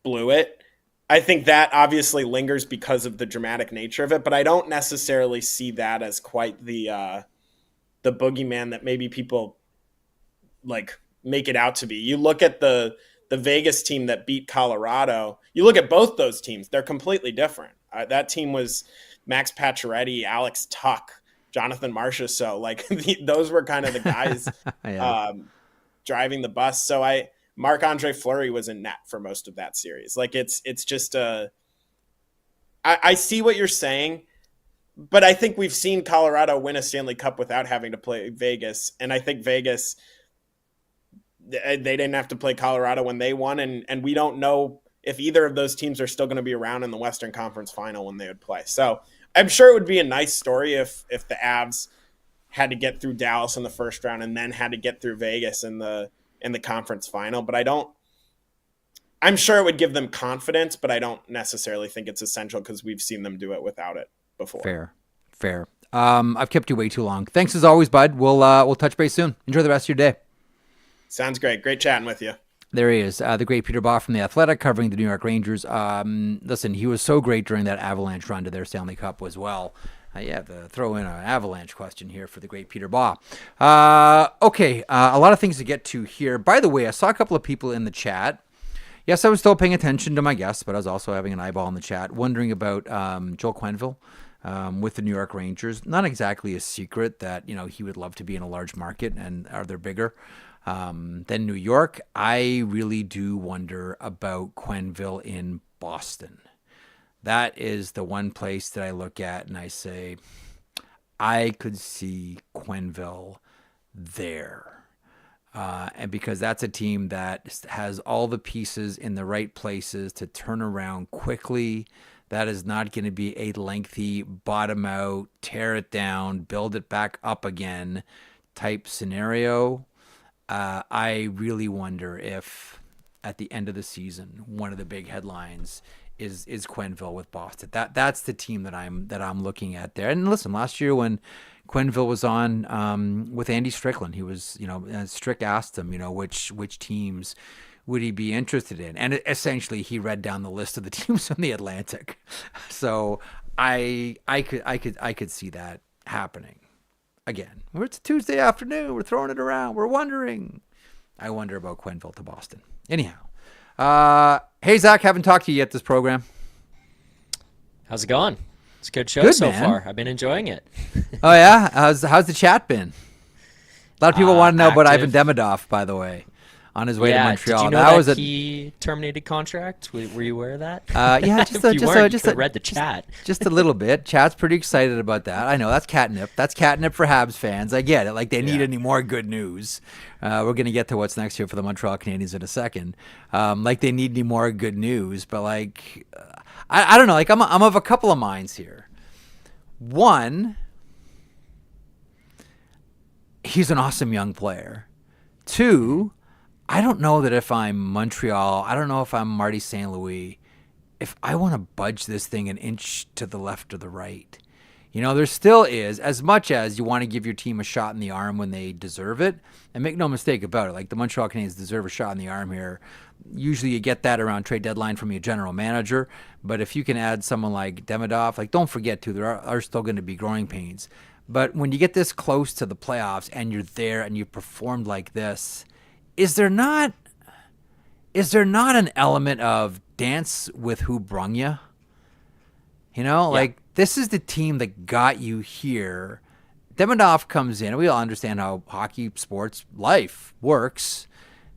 blew it, I think that obviously lingers because of the dramatic nature of it. But I don't necessarily see that as quite the boogeyman that maybe people like make it out to be. You look at the Vegas team that beat Colorado, you look at both those teams, they're completely different. That team was Max Pacioretty, Alex Tuch, Jonathan Marchessault. Like those were kind of the guys driving the bus. So Marc-Andre Fleury was in net for most of that series. Like it's just I see what you're saying, but I think we've seen Colorado win a Stanley Cup without having to play Vegas. And I think Vegas, they didn't have to play Colorado when they won. And we don't know if either of those teams are still going to be around in the Western Conference Final when they would play. So I'm sure it would be a nice story if the Avs had to get through Dallas in the first round and then had to get through Vegas in the conference final. But I'm sure it would give them confidence, but I don't necessarily think it's essential because we've seen them do it without it before. Fair. I've kept you way too long. Thanks as always, bud. We'll touch base soon. Enjoy the rest of your day. Sounds great. Great chatting with you. There he is, the great Peter Baugh from The Athletic, covering the New York Rangers. Listen, he was so great during that Avalanche run to their Stanley Cup as well. You have to throw in an Avalanche question here for the great Peter Baugh. Okay, a lot of things to get to here. By the way, I saw a couple of people in the chat. Yes, I was still paying attention to my guests, but I was also having an eyeball in the chat, wondering about Joel Quenneville. with the New York Rangers. Not exactly a secret that, he would love to be in a large market, and are they bigger than New York? I really do wonder about Quenneville in Boston. That is the one place that I look at and I say, I could see Quenneville there. And because that's a team that has all the pieces in the right places to turn around quickly. That is not going to be a lengthy bottom out, tear it down, build it back up again type scenario. I really wonder if at the end of the season, one of the big headlines is Quenneville with Boston. That's the team that I'm looking at there. And listen, last year when Quenneville was on with Andy Strickland, he was, Strick asked him, which teams would he be interested in? And essentially, he read down the list of the teams from the Atlantic. So I could see that happening. Again, it's a Tuesday afternoon. We're throwing it around. We're wondering. I wonder about Quenneville to Boston. Anyhow, hey Zach, haven't talked to you yet this program. How's it going? It's a good show so far. I've been enjoying it. Oh yeah, how's the chat been? A lot of people want to know about Ivan Demidov, by the way, on his way to Montreal. Did you know that he terminated contract? Were you aware of that? Yeah, just read the chat. Just a little bit. Chat's pretty excited about that. I know that's catnip. That's catnip for Habs fans. I get it. Like they need any more good news. We're gonna get to what's next here for the Montreal Canadiens in a second. Like they need any more good news, but like I don't know. Like I'm of a couple of minds here. One, he's an awesome young player. Two, I don't know that if I'm Montreal, I don't know if I'm Marty St. Louis, if I want to budge this thing an inch to the left or the right. There still is, as much as you want to give your team a shot in the arm when they deserve it, and make no mistake about it, like the Montreal Canadiens deserve a shot in the arm here. Usually you get that around trade deadline from your general manager, but if you can add someone like Demidov, like don't forget too, there are still going to be growing pains. But when you get this close to the playoffs and you're there and you performed like this, is there not an element of dance with who brung you? Like this is the team that got you here. Demidov comes in, and we all understand how hockey, sports, life works,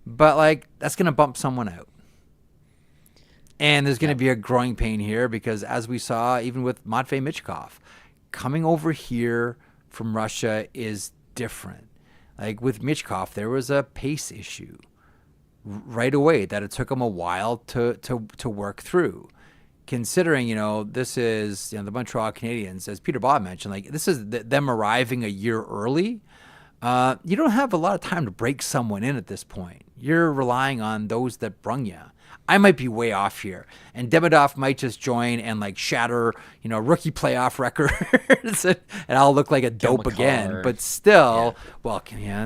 but like that's going to bump someone out. And there's going to be a growing pain here because as we saw, even with Matvei Michkov, coming over here from Russia is different. Like with Michkov, there was a pace issue right away that it took him a while to work through. Considering, this is the Montreal Canadiens, as Peter Baugh mentioned, like this is them arriving a year early. You don't have a lot of time to break someone in at this point. You're relying on those that brung you. I might be way off here, and Demidov might just join and like shatter, rookie playoff records, and I'll look like a dope again. But still,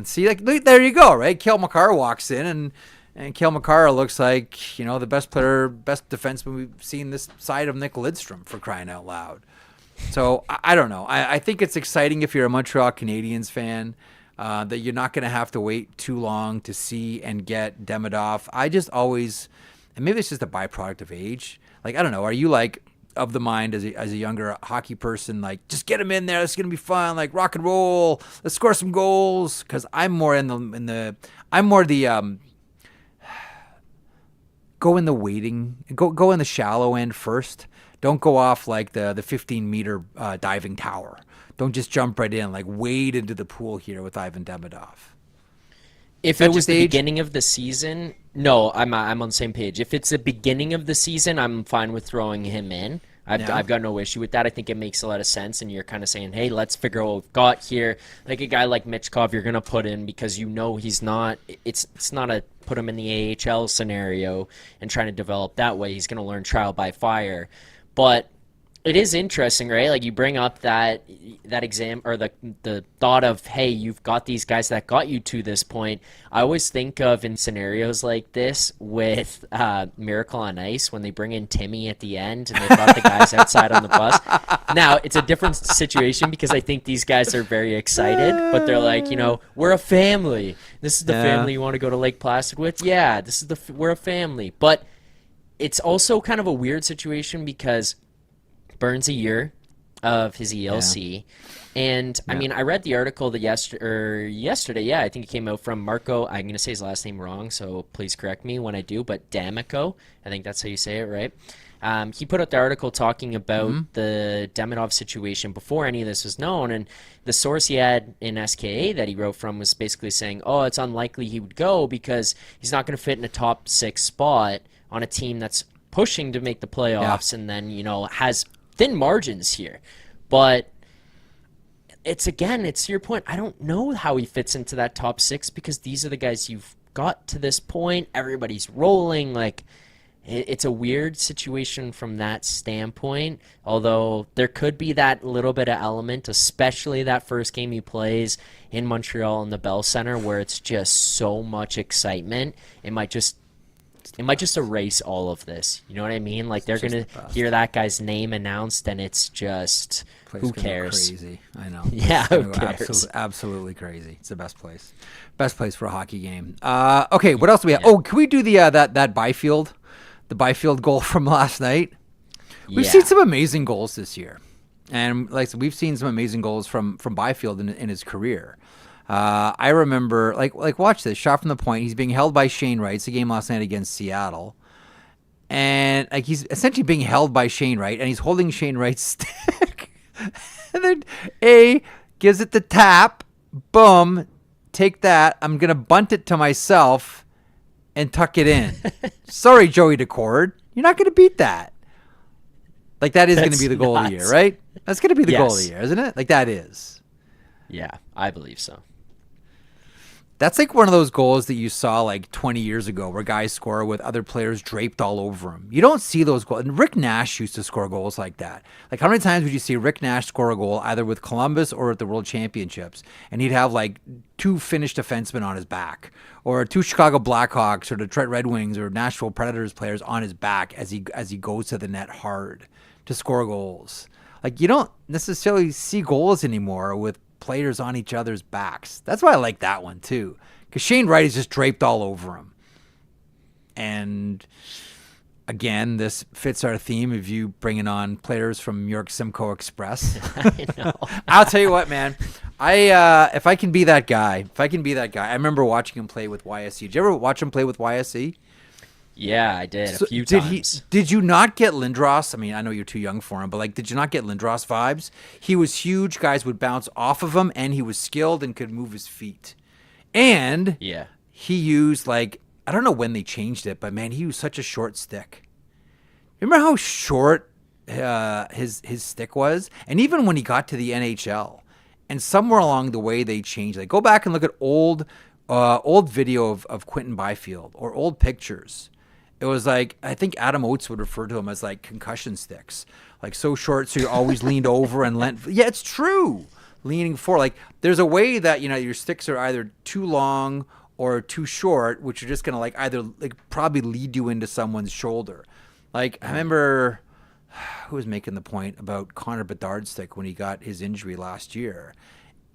see, like there you go, right? Cale Makar walks in, and Cale Makar looks like the best player, best defenseman we've seen this side of Nick Lidstrom, for crying out loud. So I don't know. I think it's exciting if you're a Montreal Canadiens fan. That you're not going to have to wait too long to see and get Demidov. I just always, and maybe it's just a byproduct of age. Like, I don't know. Are you like of the mind as a younger hockey person, like just get him in there. It's going to be fun. Like rock and roll. Let's score some goals. Cause I'm more go in the waiting, go in the shallow end first. Don't go off like the 15-meter diving tower. Don't just jump right in. Like wade into the pool here with Ivan Demidov. If it was the beginning of the season, no, I'm on the same page. If it's the beginning of the season, I'm fine with throwing him in. I've got no issue with that. I think it makes a lot of sense, and you're kind of saying, hey, let's figure out what we've got here. Like a guy like Michkov, you're going to put in because he's not – it's not a put him in the AHL scenario and trying to develop that way. He's going to learn trial by fire. But it is interesting, right? Like you bring up that exam or the thought of, hey, you've got these guys that got you to this point. I always think of in scenarios like this with Miracle on Ice when they bring in Timmy at the end and they've got the guys outside on the bus. Now, it's a different situation because I think these guys are very excited, but they're like, we're a family. This is the family you want to go to Lake Placid with? Yeah, we're a family. But it's also kind of a weird situation because Burns a year, of his ELC. And I mean, I read the article that yesterday. Yeah, I think it came out from Marco. I'm going to say his last name wrong, so please correct me when I do. But D'Amico, I think that's how you say it, right? He put out the article talking about the Demidov situation before any of this was known, and the source he had in SKA that he wrote from was basically saying, "Oh, it's unlikely he would go because he's not going to fit in a top 6 spot on a team that's pushing to make the playoffs, and then has thin margins here." But it's to your point. I don't know how he fits into that top 6 because these are the guys you've got to this point. Everybody's rolling. Like, it's a weird situation from that standpoint, although there could be that little bit of element, especially that first game he plays in Montreal in the Bell Center where it's just so much excitement. It might just erase all of this. You know what I mean? Like, they're going to hear that guy's name announced, and it's just, who cares? Crazy. I know. Yeah, who cares? Absolutely crazy. It's the best place. Best place for a hockey game. Okay, what else do we have? Oh, can we do the that Byfield? The Byfield goal from last night? We've seen some amazing goals this year. And like I said, we've seen some amazing goals from Byfield in his career. I remember, like watch this, shot from the point. He's being held by Shane Wright. It's the game last night against Seattle. And like he's essentially being held by Shane Wright, and he's holding Shane Wright's stick. And then A gives it the tap. Boom. Take that. I'm going to bunt it to myself and tuck it in. Sorry, Joey Decord. You're not going to beat that. Like, that is going to be the goal of the year, right? That's going to be the goal of the year, isn't it? Like, that is. Yeah, I believe so. That's like one of those goals that you saw like 20 years ago where guys score with other players draped all over them. You don't see those goals. And Rick Nash used to score goals like that. Like, how many times would you see Rick Nash score a goal either with Columbus or at the World Championships, and he'd have like 2 Finnish defensemen on his back, or 2 Chicago Blackhawks or Detroit Red Wings or Nashville Predators players on his back as he goes to the net hard to score goals. Like, you don't necessarily see goals anymore with players on each other's backs. That's why I like that one too, because Shane Wright is just draped all over him. And again, this fits our theme of you bringing on players from New York Simcoe Express. I know. I'll tell you what, man. If I can be that guy, I remember watching him play with YSC. Did you ever watch him play with YSC? Yeah, I did a few times. Did you not get Lindros? I mean, I know you're too young for him, but like, did you not get Lindros vibes? He was huge. Guys would bounce off of him, and he was skilled and could move his feet. And he used, like, I don't know when they changed it, but man, he used such a short stick. Remember how short his stick was? And even when he got to the NHL, and somewhere along the way they changed. Like, go back and look at old video of Quinton Byfield or old pictures. It was like, I think Adam Oates would refer to them as like concussion sticks, like so short so you're always leaned over and leant. Yeah, it's true. Leaning forward. Like, there's a way that, your sticks are either too long or too short, which are just going to like either like probably lead you into someone's shoulder. Like, I remember who was making the point about Connor Bedard's stick when he got his injury last year.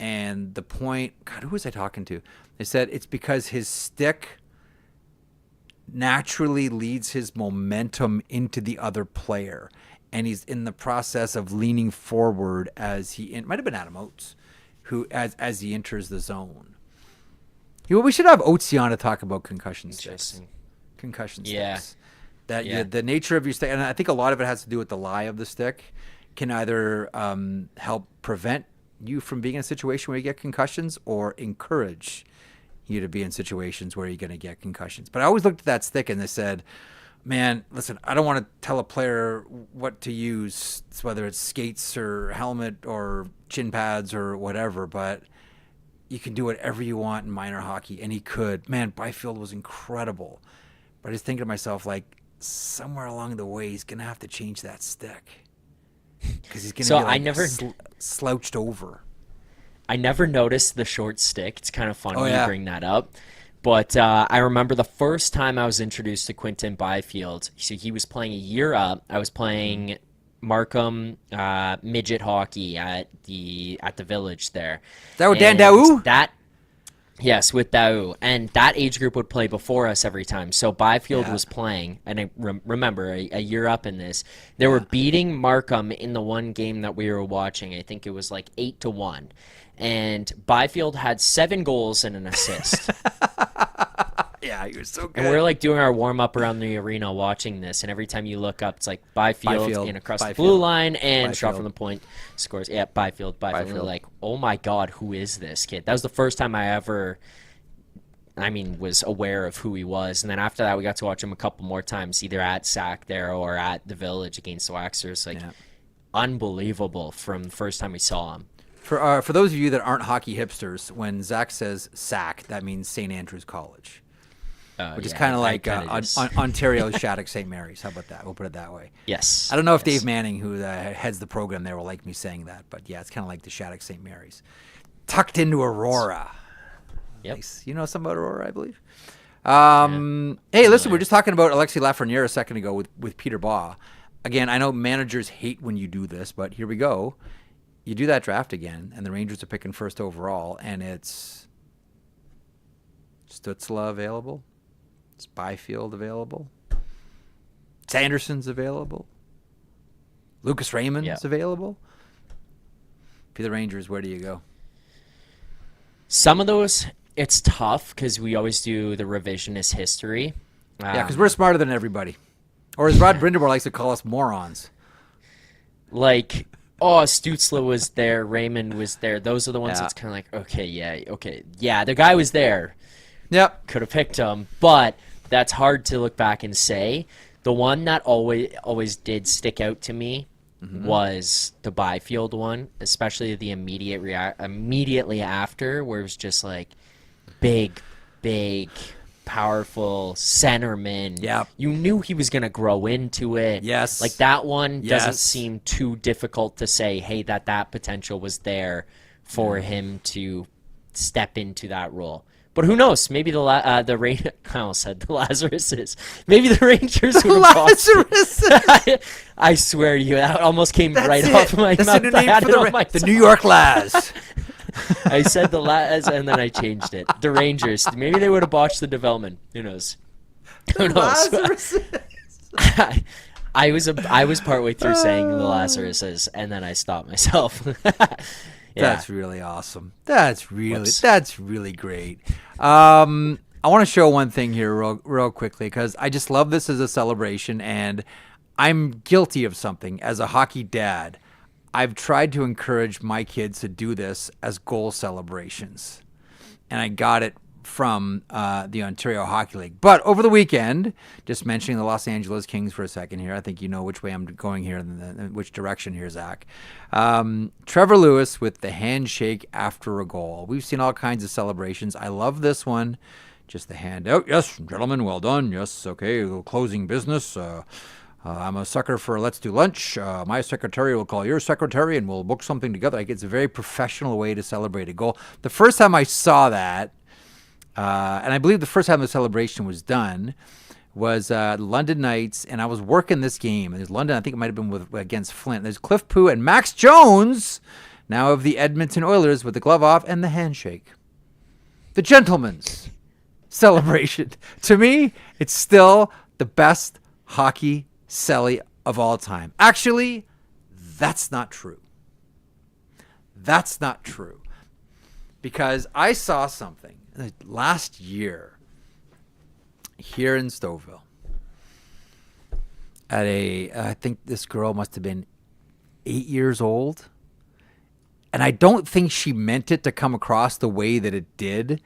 And the point, God, who was I talking to? They said it's because his stick naturally leads his momentum into the other player, and he's in the process of leaning forward as it might have been Adam Oates, who as he enters the zone. We should have Oatesy on to talk about concussion sticks. The nature of your stick, and I think a lot of it has to do with the lie of the stick, can either help prevent you from being in a situation where you get concussions or encourage you to be in situations where you're going to get concussions. But I always looked at that stick and they said, man, listen, I don't want to tell a player what to use, whether it's skates or helmet or shin pads or whatever, but you can do whatever you want in minor hockey. And he could. Man, Byfield was incredible. But I was thinking to myself, like, somewhere along the way, he's going to have to change that stick. Because he's going to be slouched over. I never noticed the short stick. It's kind of fun when you bring that up. But I remember the first time I was introduced to Quinton Byfield. So he was playing a year up. I was playing Markham midget hockey at the Village there. Is that with Dan Daou? Yes, with Baugh. And that age group would play before us every time. So Byfield was playing, and I remember a year up in this, they were beating Markham in the one game that we were watching. I think it was like 8-1. And Byfield had 7 goals and an assist. Yeah, he was so good. And we're like doing our warm-up around the arena watching this, and every time you look up, it's like Byfield in across the blue line and shot from the point, scores. Yeah, Byfield. And we're like, oh my God, who is this kid? That was the first time I ever, was aware of who he was. And then after that, we got to watch him a couple more times, either at SAC there or at the Village against the Waxers. Unbelievable from the first time we saw him. For those of you that aren't hockey hipsters, when Zach says SAC, that means St. Andrews College. Which is kind of like Ontario's Shattuck St. Mary's. How about that? We'll put it that way. Yes. I don't know if Dave Manning, who heads the program there, will like me saying that. But yeah, it's kind of like the Shattuck St. Mary's. Tucked into Aurora. Yep. Nice. You know something about Aurora, I believe? Hey, listen, we were just talking about Alexi Lafreniere a second ago with Peter Baugh. Again, I know managers hate when you do this, but here we go. You do that draft again, and the Rangers are picking first overall, and it's Stützle available. Is Byfield available? Sanderson's available. Lucas Raymond's available. For the Rangers, where do you go? Some of those, it's tough because we always do the revisionist history. Yeah, because we're smarter than everybody. Or as Rod Brindamore likes to call us, morons. Like, Stützle was there, Raymond was there. Those are the ones that's kind of like, okay. Yeah, the guy was there. Yep. Could have picked him, but that's hard to look back and say. The one that always did stick out to me was the Byfield one, especially the immediately after, where it was just like big, powerful centerman. Yep. You knew he was going to grow into it. Yes. Like that one doesn't seem too difficult to say, hey, that potential was there for him to step into that role. But who knows? Maybe the I almost said the Lazaruses. Maybe the Rangers would have Lazaruses. I swear to you, that almost came right off my mouth. That's the name for the New York Laz. I said the Laz, and then I changed it. The Rangers. Maybe they would have botched the development. Who knows? Who knows? I was partway through saying the Lazaruses, and then I stopped myself. Yeah. That's really awesome. That's really great. I want to show one thing here real quickly because I just love this as a celebration, and I'm guilty of something as a hockey dad. I've tried to encourage my kids to do this as goal celebrations, and I got it from the Ontario Hockey League. But over the weekend, just mentioning the Los Angeles Kings for a second here, I think you know which way I'm going here, which direction here, Zach. Trevor Lewis with the handshake after a goal. We've seen all kinds of celebrations. I love this one. Just the hand out. Yes, gentlemen, well done. Yes, okay, closing business. I'm a sucker for let's do lunch. My secretary will call your secretary and we'll book something together. Like, it's a very professional way to celebrate a goal. The first time I saw that, and I believe the first time the celebration was done was London Knights, and I was working this game. There's London, I think it might have been against Flint. There's Cliff Pooh and Max Jones, now of the Edmonton Oilers, with the glove off and the handshake. The gentleman's celebration. To me, it's still the best hockey celly of all time. Actually, that's not true. That's not true. Because I saw something last year here in Stouffville at I think this girl must have been 8 years old. And I don't think she meant it to come across the way that it did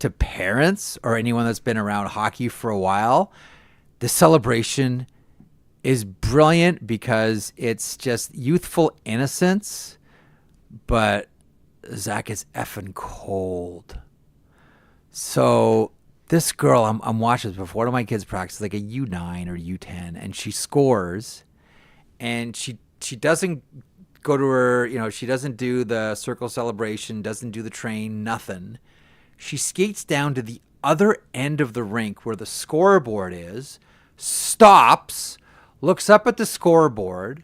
to parents or anyone that's been around hockey for a while. The celebration is brilliant because it's just youthful innocence, but Zach is effing cold. So this girl, I'm watching this before one of my kids practice, like a U9 or U10, and she scores, and she doesn't go to her, she doesn't do the circle celebration, doesn't do the train, nothing. She skates down to the other end of the rink where the scoreboard is, stops, looks up at the scoreboard,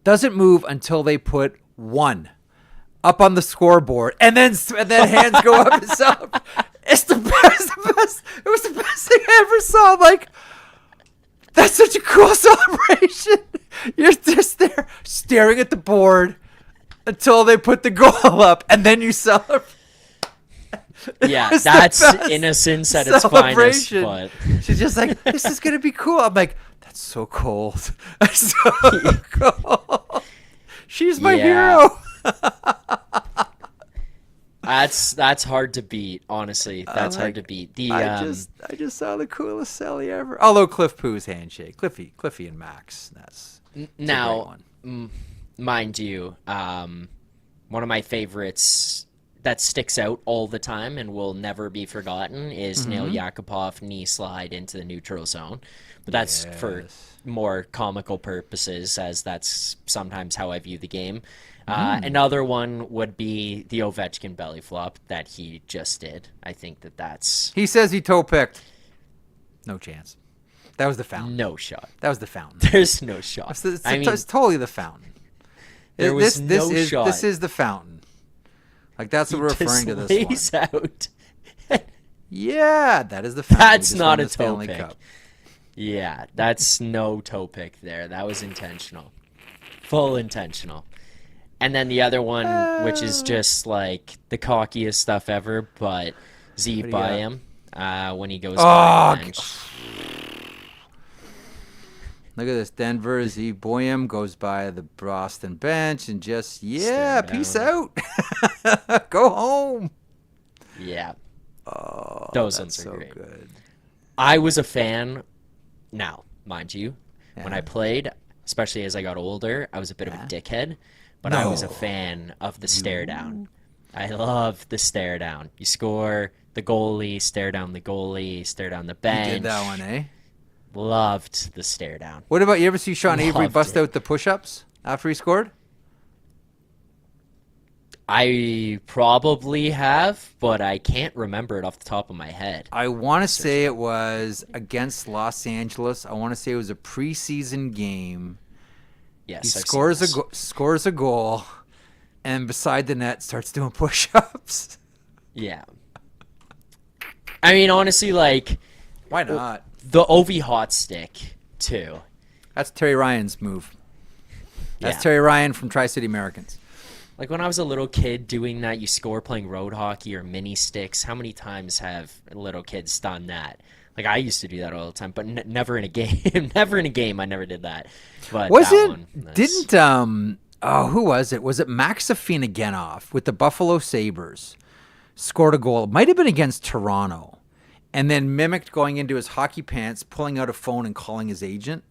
doesn't move until they put 1 up on the scoreboard, and then hands go up and celebrate. It's the best. It was the best thing I ever saw. I'm like, that's such a cool celebration. You're just there staring at the board until they put the goal up, and then you celebrate. Yeah, that's innocence at its finest. But she's just like, this is gonna be cool. I'm like, that's so cold. That's so cold. She's my hero. That's hard to beat, honestly. That's hard to beat. I just saw the coolest celly ever. Although Cliff Pooh's handshake, Cliffy and Max. That's now, mind you, one of my favorites that sticks out all the time and will never be forgotten is Nail Yakupov knee slide into the neutral zone. But that's for more comical purposes, as that's sometimes how I view the game. Another one would be the Ovechkin belly flop that he just did. I think that's... He says he toe picked. No chance. That was the fountain. No shot. That was the fountain. There's no shot. It's totally the fountain. There was no shot. This is the fountain. Like, that's what we're referring to this lays one. Out. Yeah, that is the fountain. That's not a toe pick. Cup. Yeah, that's no toe pick there. That was intentional. Full intentional. And then the other one, which is just like the cockiest stuff ever, but Z by him when he goes by the bench. Look at this. Denver, Z Boyum goes by the Boston bench and just, peace out. Go home. Yeah. Oh, those ones are so great. Good. I was a fan. Now, mind you, when I played, especially as I got older, I was a bit of a dickhead, but I was a fan of the stare down. I love the stare down. You score the goalie, stare down the goalie, stare down the bench. You did that one, eh? Loved the stare down. What about, you ever see Sean Avery bust out the push-ups after he scored? I probably have, but I can't remember it off the top of my head. I want to say it was against Los Angeles. I want to say it was a preseason game. Yes, he scores a goal, and beside the net starts doing push-ups. Yeah. I mean, honestly, like... Why not? The Ovi hot stick, too. That's Terry Ryan's move. That's Terry Ryan from Tri-City Americans. Like, when I was a little kid doing that, you score playing road hockey or mini sticks. How many times have little kids done that? Like, I used to do that all the time, but never in a game. Never in a game. I never did that. But who was it? Was it Max Afinogenov with the Buffalo Sabres? Scored a goal. It might have been against Toronto. And then mimicked going into his hockey pants, pulling out a phone and calling his agent.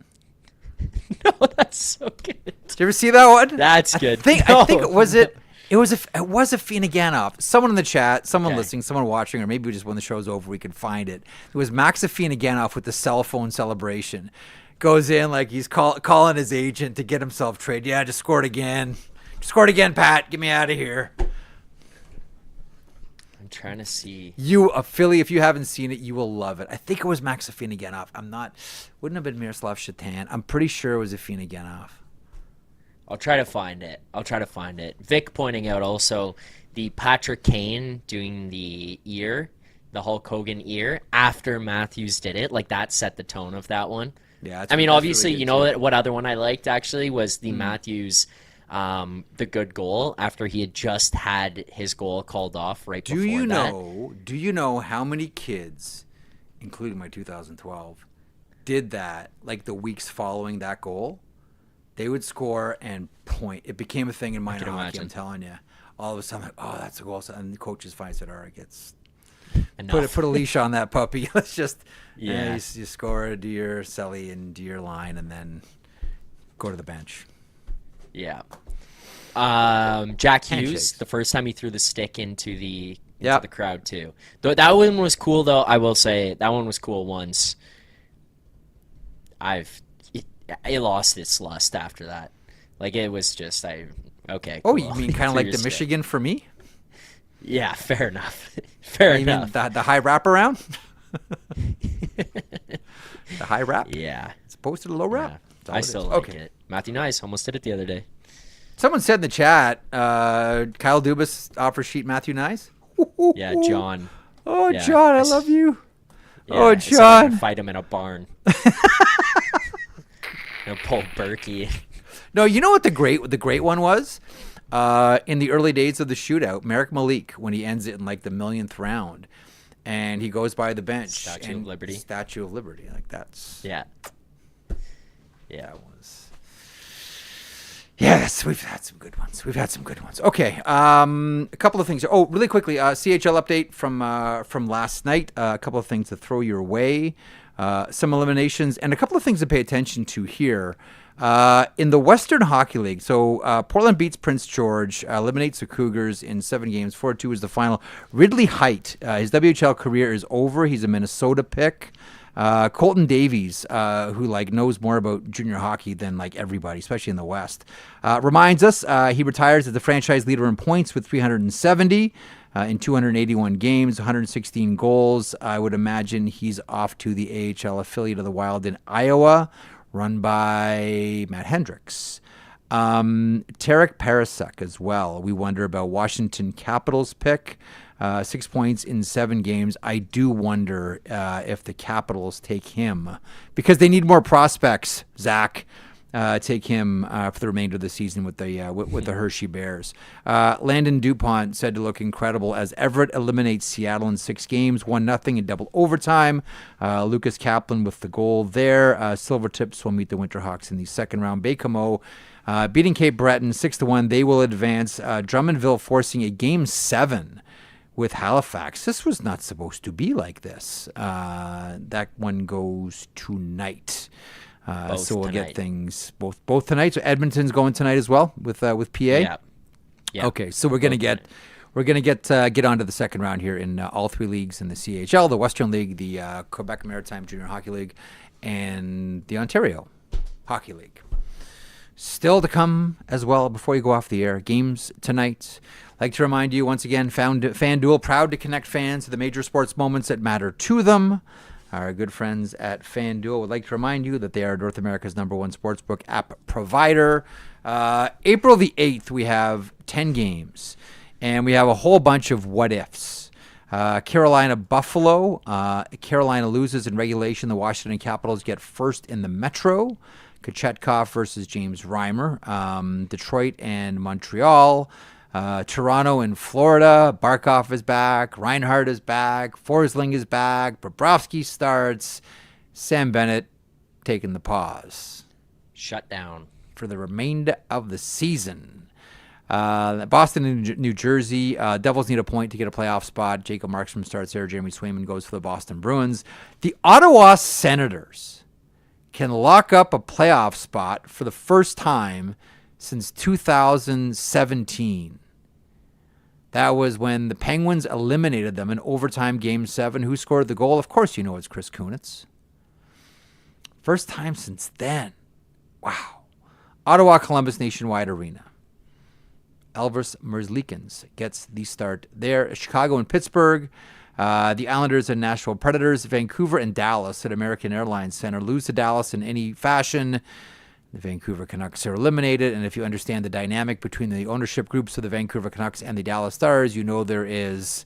No, that's so good. Did you ever see that one? That's good. I think it was Afinogenov. Someone in the chat, someone listening, someone watching, or maybe just when the show's over we can find it. It was Max Afinogenov with the cell phone celebration. Goes in like he's calling his agent to get himself traded. Yeah, just scored again. Scored again, Pat. Get me out of here. I'm trying to see. Philly, if you haven't seen it, you will love it. I think it was Max Afinogenov. Wouldn't have been Miroslav Shatan. I'm pretty sure it was Afinogenov. I'll try to find it. Vic pointing out also the Patrick Kane doing the Hulk Hogan ear after Matthews did it. Like, that set the tone of that one. Yeah, I mean, obviously, really what other one I liked actually was the Matthews, the good goal after he had just had his goal called off right before that. Do you know how many kids, including my 2012, did that like the weeks following that goal? They would score and point. It became a thing in minor hockey, imagine. I'm telling you. All of a sudden, that's a goal. And the coaches finally said, all right, put a leash on that puppy. Let's just, you score, do your celly and do your line, and then go to the bench. Yeah. Jack Hughes, the first time he threw the stick into the crowd, too. That one was cool, though. I will say, that one was cool once. It lost its lust after that. Like, it was just, okay, cool. Oh, you mean kind of like the Michigan for me? Yeah, fair enough. Fair enough. Mean the high wraparound? The high wrap? Yeah. It's opposed to the low wrap? Yeah. I still like it. Matthew Nice almost did it the other day. Someone said in the chat, Kyle Dubas offers sheet Matthew Nyes. Yeah, John. Oh, yeah. John, I love you. Yeah, oh, John. Fight him in a barn. Pull Berkey. No, you know what the great one was? In the early days of the shootout, Marek Malik, when he ends it in like the millionth round, and he goes by the bench. Statue of Liberty. Like that's. Yeah. That was. Yes, we've had some good ones. Okay, a couple of things. Oh, really quickly, CHL update from last night. A couple of things to throw your way. Some eliminations and a couple of things to pay attention to here. In the Western Hockey League, so Portland beats Prince George, eliminates the Cougars in 7 games. 4-2 is the final. Ridley Height, his WHL career is over. He's a Minnesota pick. Colton Davies, who knows more about junior hockey than everybody, especially in the West, reminds us he retires as the franchise leader in points with 370 in 281 games, 116 goals. I would imagine he's off to the AHL affiliate of the Wild in Iowa, run by Matt Hendricks. Tarek Parasek as well. We wonder about Washington Capitals pick. 6 points in 7 games. I do wonder if the Capitals take him because they need more prospects, Zach. Take him for the remainder of the season with the Hershey Bears. Landon DuPont said to look incredible as Everett eliminates Seattle in 6 games, 1-0 in double overtime. Lucas Kaplan with the goal there. Silvertips will meet the Winterhawks in the second round. Baie-Comeau beating Cape Breton 6-1. They will advance. Drummondville forcing a Game 7 with Halifax. This was not supposed to be like this. That one goes tonight. So we'll get things both tonight. So Edmonton's going tonight as well with PA. Yeah. Okay, so we're gonna get onto the second round here in all 3 leagues in the CHL, the Western League, the Quebec Maritime Junior Hockey League, and the Ontario Hockey League. Still to come as well before you go off the air. Games tonight. I'd like to remind you once again, FanDuel proud to connect fans to the major sports moments that matter to them. Our good friends at FanDuel would like to remind you that they are North America's #1 sportsbook app provider. April the 8th, we have 10 games, and we have a whole bunch of what-ifs. Carolina Buffalo. Carolina loses in regulation. The Washington Capitals get first in the Metro. Kochetkov versus James Reimer. Detroit and Montreal. Toronto and Florida. Barkov is back. Reinhardt is back. Forsling is back. Bobrovsky starts. Sam Bennett taking the pause. Shut down. For the remainder of the season. Boston and New Jersey. Devils need a point to get a playoff spot. Jacob Markstrom starts there. Jeremy Swayman goes for the Boston Bruins. The Ottawa Senators can lock up a playoff spot for the first time since 2017. That was when the Penguins eliminated them in overtime Game 7. Who scored the goal? Of course you know it's Chris Kunitz. First time since then. Wow. Ottawa Columbus Nationwide Arena. Elvis Merzlikins gets the start there. Chicago and Pittsburgh. The Islanders and Nashville Predators. Vancouver and Dallas at American Airlines Center. Lose to Dallas in any fashion. The Vancouver Canucks are eliminated, and if you understand the dynamic between the ownership groups of the Vancouver Canucks and the Dallas Stars, you know there is,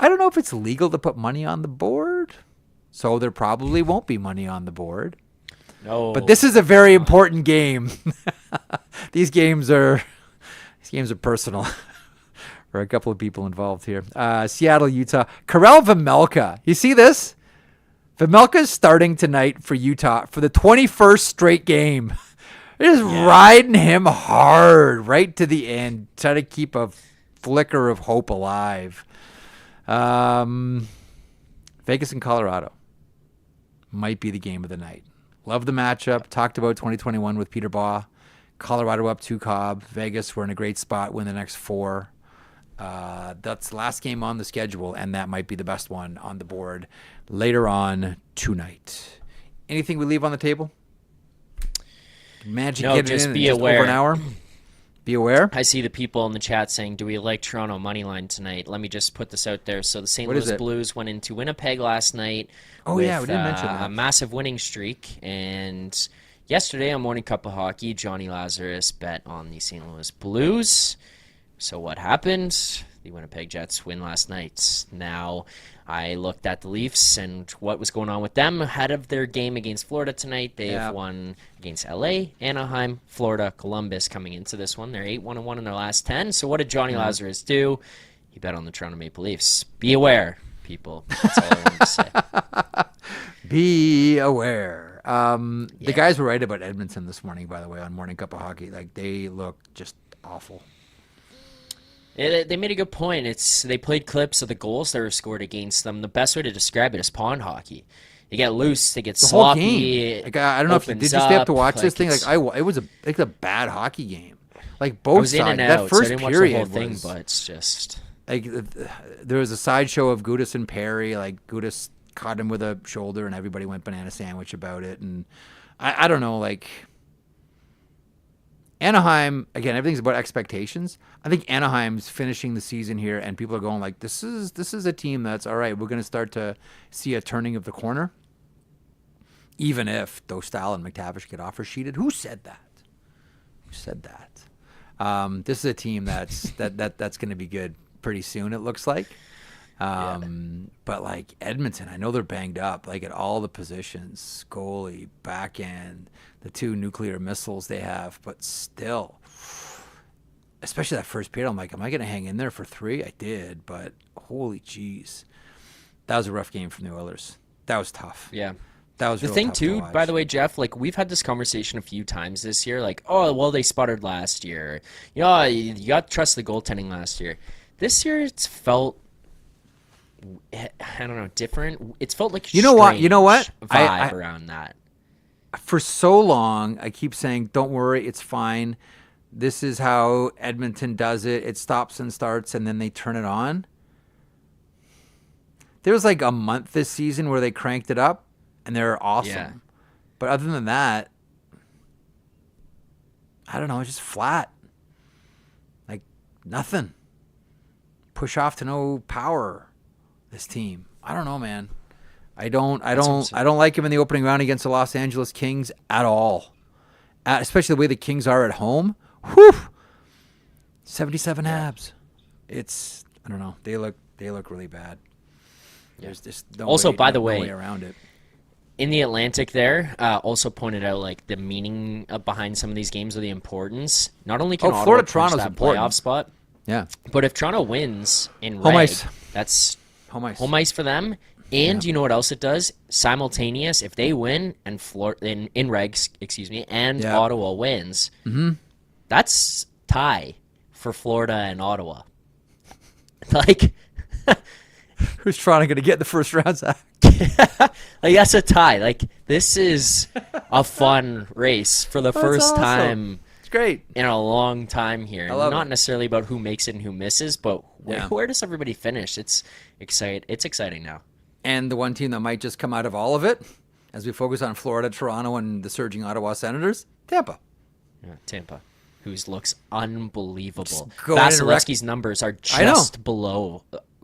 I don't know if it's legal to put money on the board, so there probably won't be money on the board. No. But this is a very important game. These games are personal for a couple of people involved here. Seattle, Utah. Karel Vejmelka. You see this? Vejmelka is starting tonight for Utah for the 21st straight game. They're just riding him hard right to the end, trying to keep a flicker of hope alive. Vegas and Colorado might be the game of the night. Love the matchup. Talked about 2021 with Peter Baugh. Colorado up 2 Cobb. Vegas, we're in a great spot. Win the next 4. That's the last game on the schedule, and that might be the best one on the board later on tonight. Anything we leave on the table? Magic, no, get just it in be just aware. Over an hour. Be aware. I see the people in the chat saying, do we like Toronto money line tonight? Let me just put this out there. So the St. Louis Blues went into Winnipeg last night we didn't mention that. A massive winning streak, and yesterday on Morning Cup of Hockey, Johnny Lazarus bet on the St. Louis Blues. So what happened? The Winnipeg Jets win last night. Now, I looked at the Leafs and what was going on with them ahead of their game against Florida tonight. They have won against LA, Anaheim, Florida, Columbus coming into this one. They're 8-1-1 in their last 10. So what did Johnny Lazarus do? He bet on the Toronto Maple Leafs. Be aware, people. That's all I wanted to say. Be aware. The guys were right about Edmonton this morning, by the way, on Morning Cup of Hockey. Like, they look just awful. They made a good point. They played clips of the goals that were scored against them. The best way to describe it is pond hockey. They get loose, they get sloppy. Like, I don't know if did you stay up to watch this thing? Like, it was a bad hockey game. Like, both sides. In and that out, first so I didn't period watch the whole was thing, but it's just like there was a sideshow of Gudas and Perry. Like, Gudas caught him with a shoulder, and everybody went banana sandwich about it. And I don't know, like. Anaheim, again, everything's about expectations. I think Anaheim's finishing the season here, and people are going like, this is a team that's, all right, we're going to start to see a turning of the corner, even if Dostal and McTavish get offer sheeted. Who said that? Who said that? This is a team that's going to be good pretty soon, it looks like. But, like, Edmonton, I know they're banged up, like, at all the positions, goalie, back end, the two nuclear missiles they have, but still, especially that first period, I'm like, am I going to hang in there for 3? I did, but holy jeez. That was a rough game from the Oilers. That was tough. Yeah. That was the real thing tough too, to watch. by the way, Jeff, like, we've had this conversation a few times this year, like, oh, well, they sputtered last year. You know, you got to trust the goaltending last year. This year, it's felt, I don't know, different. It's felt like You know what? vibe around that. For so long, I keep saying, don't worry, it's fine. This is how Edmonton does it. It stops and starts, and then they turn it on. There was like a month this season where they cranked it up, and they're awesome. Yeah. But other than that, I don't know, it's just flat. Like, nothing. Push off to no power, this team. I don't know, man. I don't like him in the opening round against the Los Angeles Kings at all. Especially the way the Kings are at home. Whew. 77 abs. It's, I don't know. They look really bad. There's just no way around it. In the Atlantic there, also pointed out like the meaning behind some of these games or the importance. Not only can Ottawa clinch that playoff spot, but if Toronto wins in reg, that's home ice for them. And you know what else it does? Simultaneous, if they win and in regs, and Ottawa wins, that's tie for Florida and Ottawa. Like, who's Toronto going to get in the first round, Zach? Like, that's a tie. Like, this is a fun race for the first time. It's great in a long time here. Not necessarily about who makes it and who misses, but where does everybody finish? It's exciting now. And the one team that might just come out of all of it, as we focus on Florida, Toronto, and the surging Ottawa Senators, Tampa. Yeah, Tampa, whose looks unbelievable. Vasilevsky's numbers are just below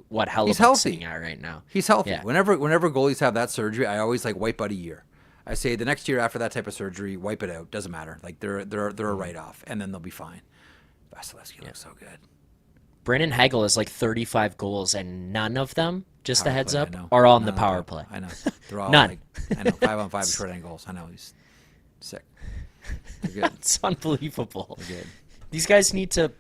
what Hellebuyck's sitting at right now. He's healthy. Yeah. Whenever goalies have that surgery, I always wipe out a year. I say the next year after that type of surgery, wipe it out. Doesn't matter. Like they're a write-off, and then they'll be fine. Vasilevsky looks so good. Brandon Hagel has like 35 goals, and none of them, just a heads up, are on the power play. I know. They're all none. 5-on-5 short-end goals. I know. He's sick. They're good. It's unbelievable. They're good. These guys need to,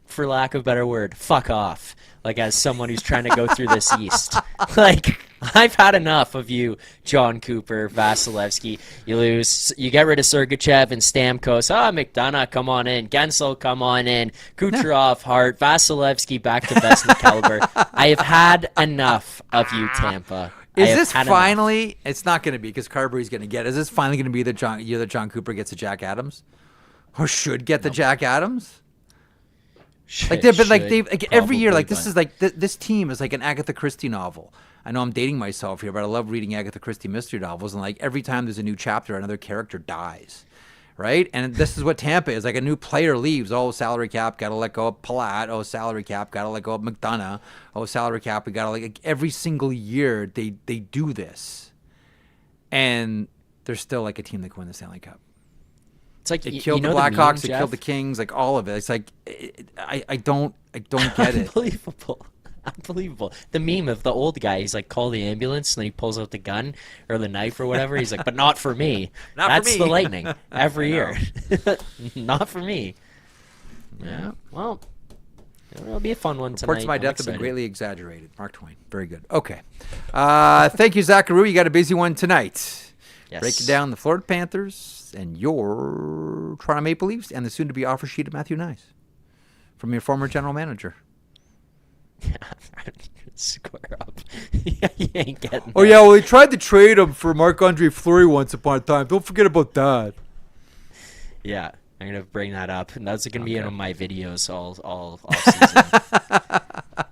for lack of a better word, fuck off. Like, as someone who's trying to go through this East. Like, I've had enough of you, John Cooper, Vasilevsky. You lose. You get rid of Sergachev and Stamkos. McDonough, come on in. Gensel, come on in. Kucherov, Hart. Vasilevsky, back to best in the caliber. I have had enough of you, Tampa. Is this finally? Enough. It's not going to be because Carberry's going to get. Is this finally going to be the year that John Cooper gets a Jack Adams, or should get the Jack Adams? Every year, like this is like this team is like an Agatha Christie novel. I know I'm dating myself here, but I love reading Agatha Christie mystery novels, and like every time there's a new chapter, another character dies, right? And this is what Tampa is. Like a new player leaves. Oh, salary cap, got to let go of Palat. Oh, salary cap, got to let go of McDonough. Oh, salary cap, we got to like every single year they do this, and they're still like a team that can win the Stanley Cup. It's like it killed the Blackhawks, it killed the Kings, like all of it. It's like I don't get it. Unbelievable. The meme of the old guy, he's like, call the ambulance, and then he pulls out the gun or the knife or whatever. He's like, but not for me. That's the Lightning every year. Not for me. Yeah. Well, it'll be a fun one tonight. Reports of my death have been greatly exaggerated. Mark Twain. Very good. Okay. Thank you, Zacharou. You got a busy one tonight. Yes. Breaking down the Florida Panthers and your Toronto Maple Leafs and the soon-to-be offer sheet of Matthew Nice from your former general manager. Square up. You ain't getting Oh, yeah, well, he tried to trade him for Marc-Andre Fleury once upon a time. Don't forget about that. Yeah, I'm going to bring that up. And that's going to be in my videos all season.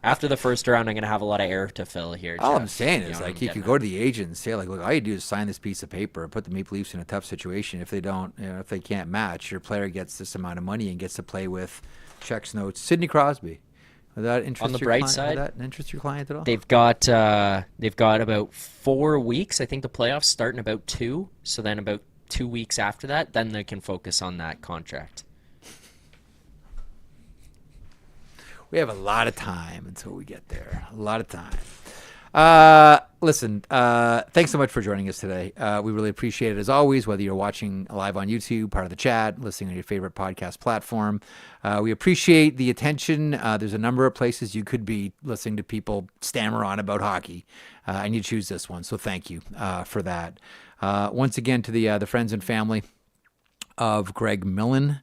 After the first round, I'm going to have a lot of air to fill here. All Jeff. I'm saying is, like, you could go to the agent and say, like, look, all you do is sign this piece of paper and put the Maple Leafs in a tough situation. If they don't, if they can't match, your player gets this amount of money and gets to play with checks notes. Sidney Crosby. That on the bright side, that interest your client at all? They've got about 4 weeks. I think the playoffs start in about 2. So then about 2 weeks after that, then they can focus on that contract. We have a lot of time until we get there. A lot of time. Listen, thanks so much for joining us today. We really appreciate it as always, whether you're watching live on YouTube, part of the chat, listening on your favorite podcast platform. We appreciate the attention. There's a number of places you could be listening to people stammer on about hockey, and you choose this one. So thank you for that. Once again, to the friends and family of Greg Millen,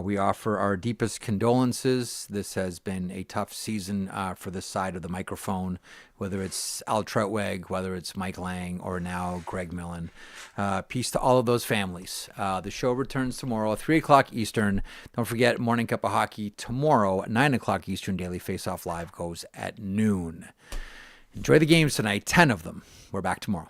we offer our deepest condolences. This has been a tough season for this side of the microphone, whether it's Al Troutweg, whether it's Mike Lang, or now Greg Millen. Peace to all of those families. The show returns tomorrow at 3 o'clock Eastern. Don't forget, Morning Cup of Hockey tomorrow at 9 o'clock Eastern. Daily Faceoff Live goes at noon. Enjoy the games tonight, 10 of them. We're back tomorrow.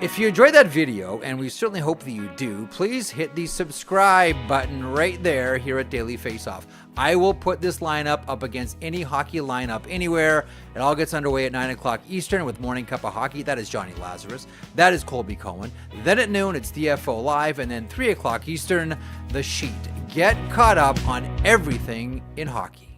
If you enjoyed that video, and we certainly hope that you do, please hit the subscribe button right there here at Daily Faceoff. I will put this lineup up against any hockey lineup anywhere. It all gets underway at 9 o'clock Eastern with Morning Cup of Hockey. That is Johnny Lazarus. That is Colby Cohen. Then at noon, it's DFO Live. And then 3 o'clock Eastern, The Sheet. Get caught up on everything in hockey.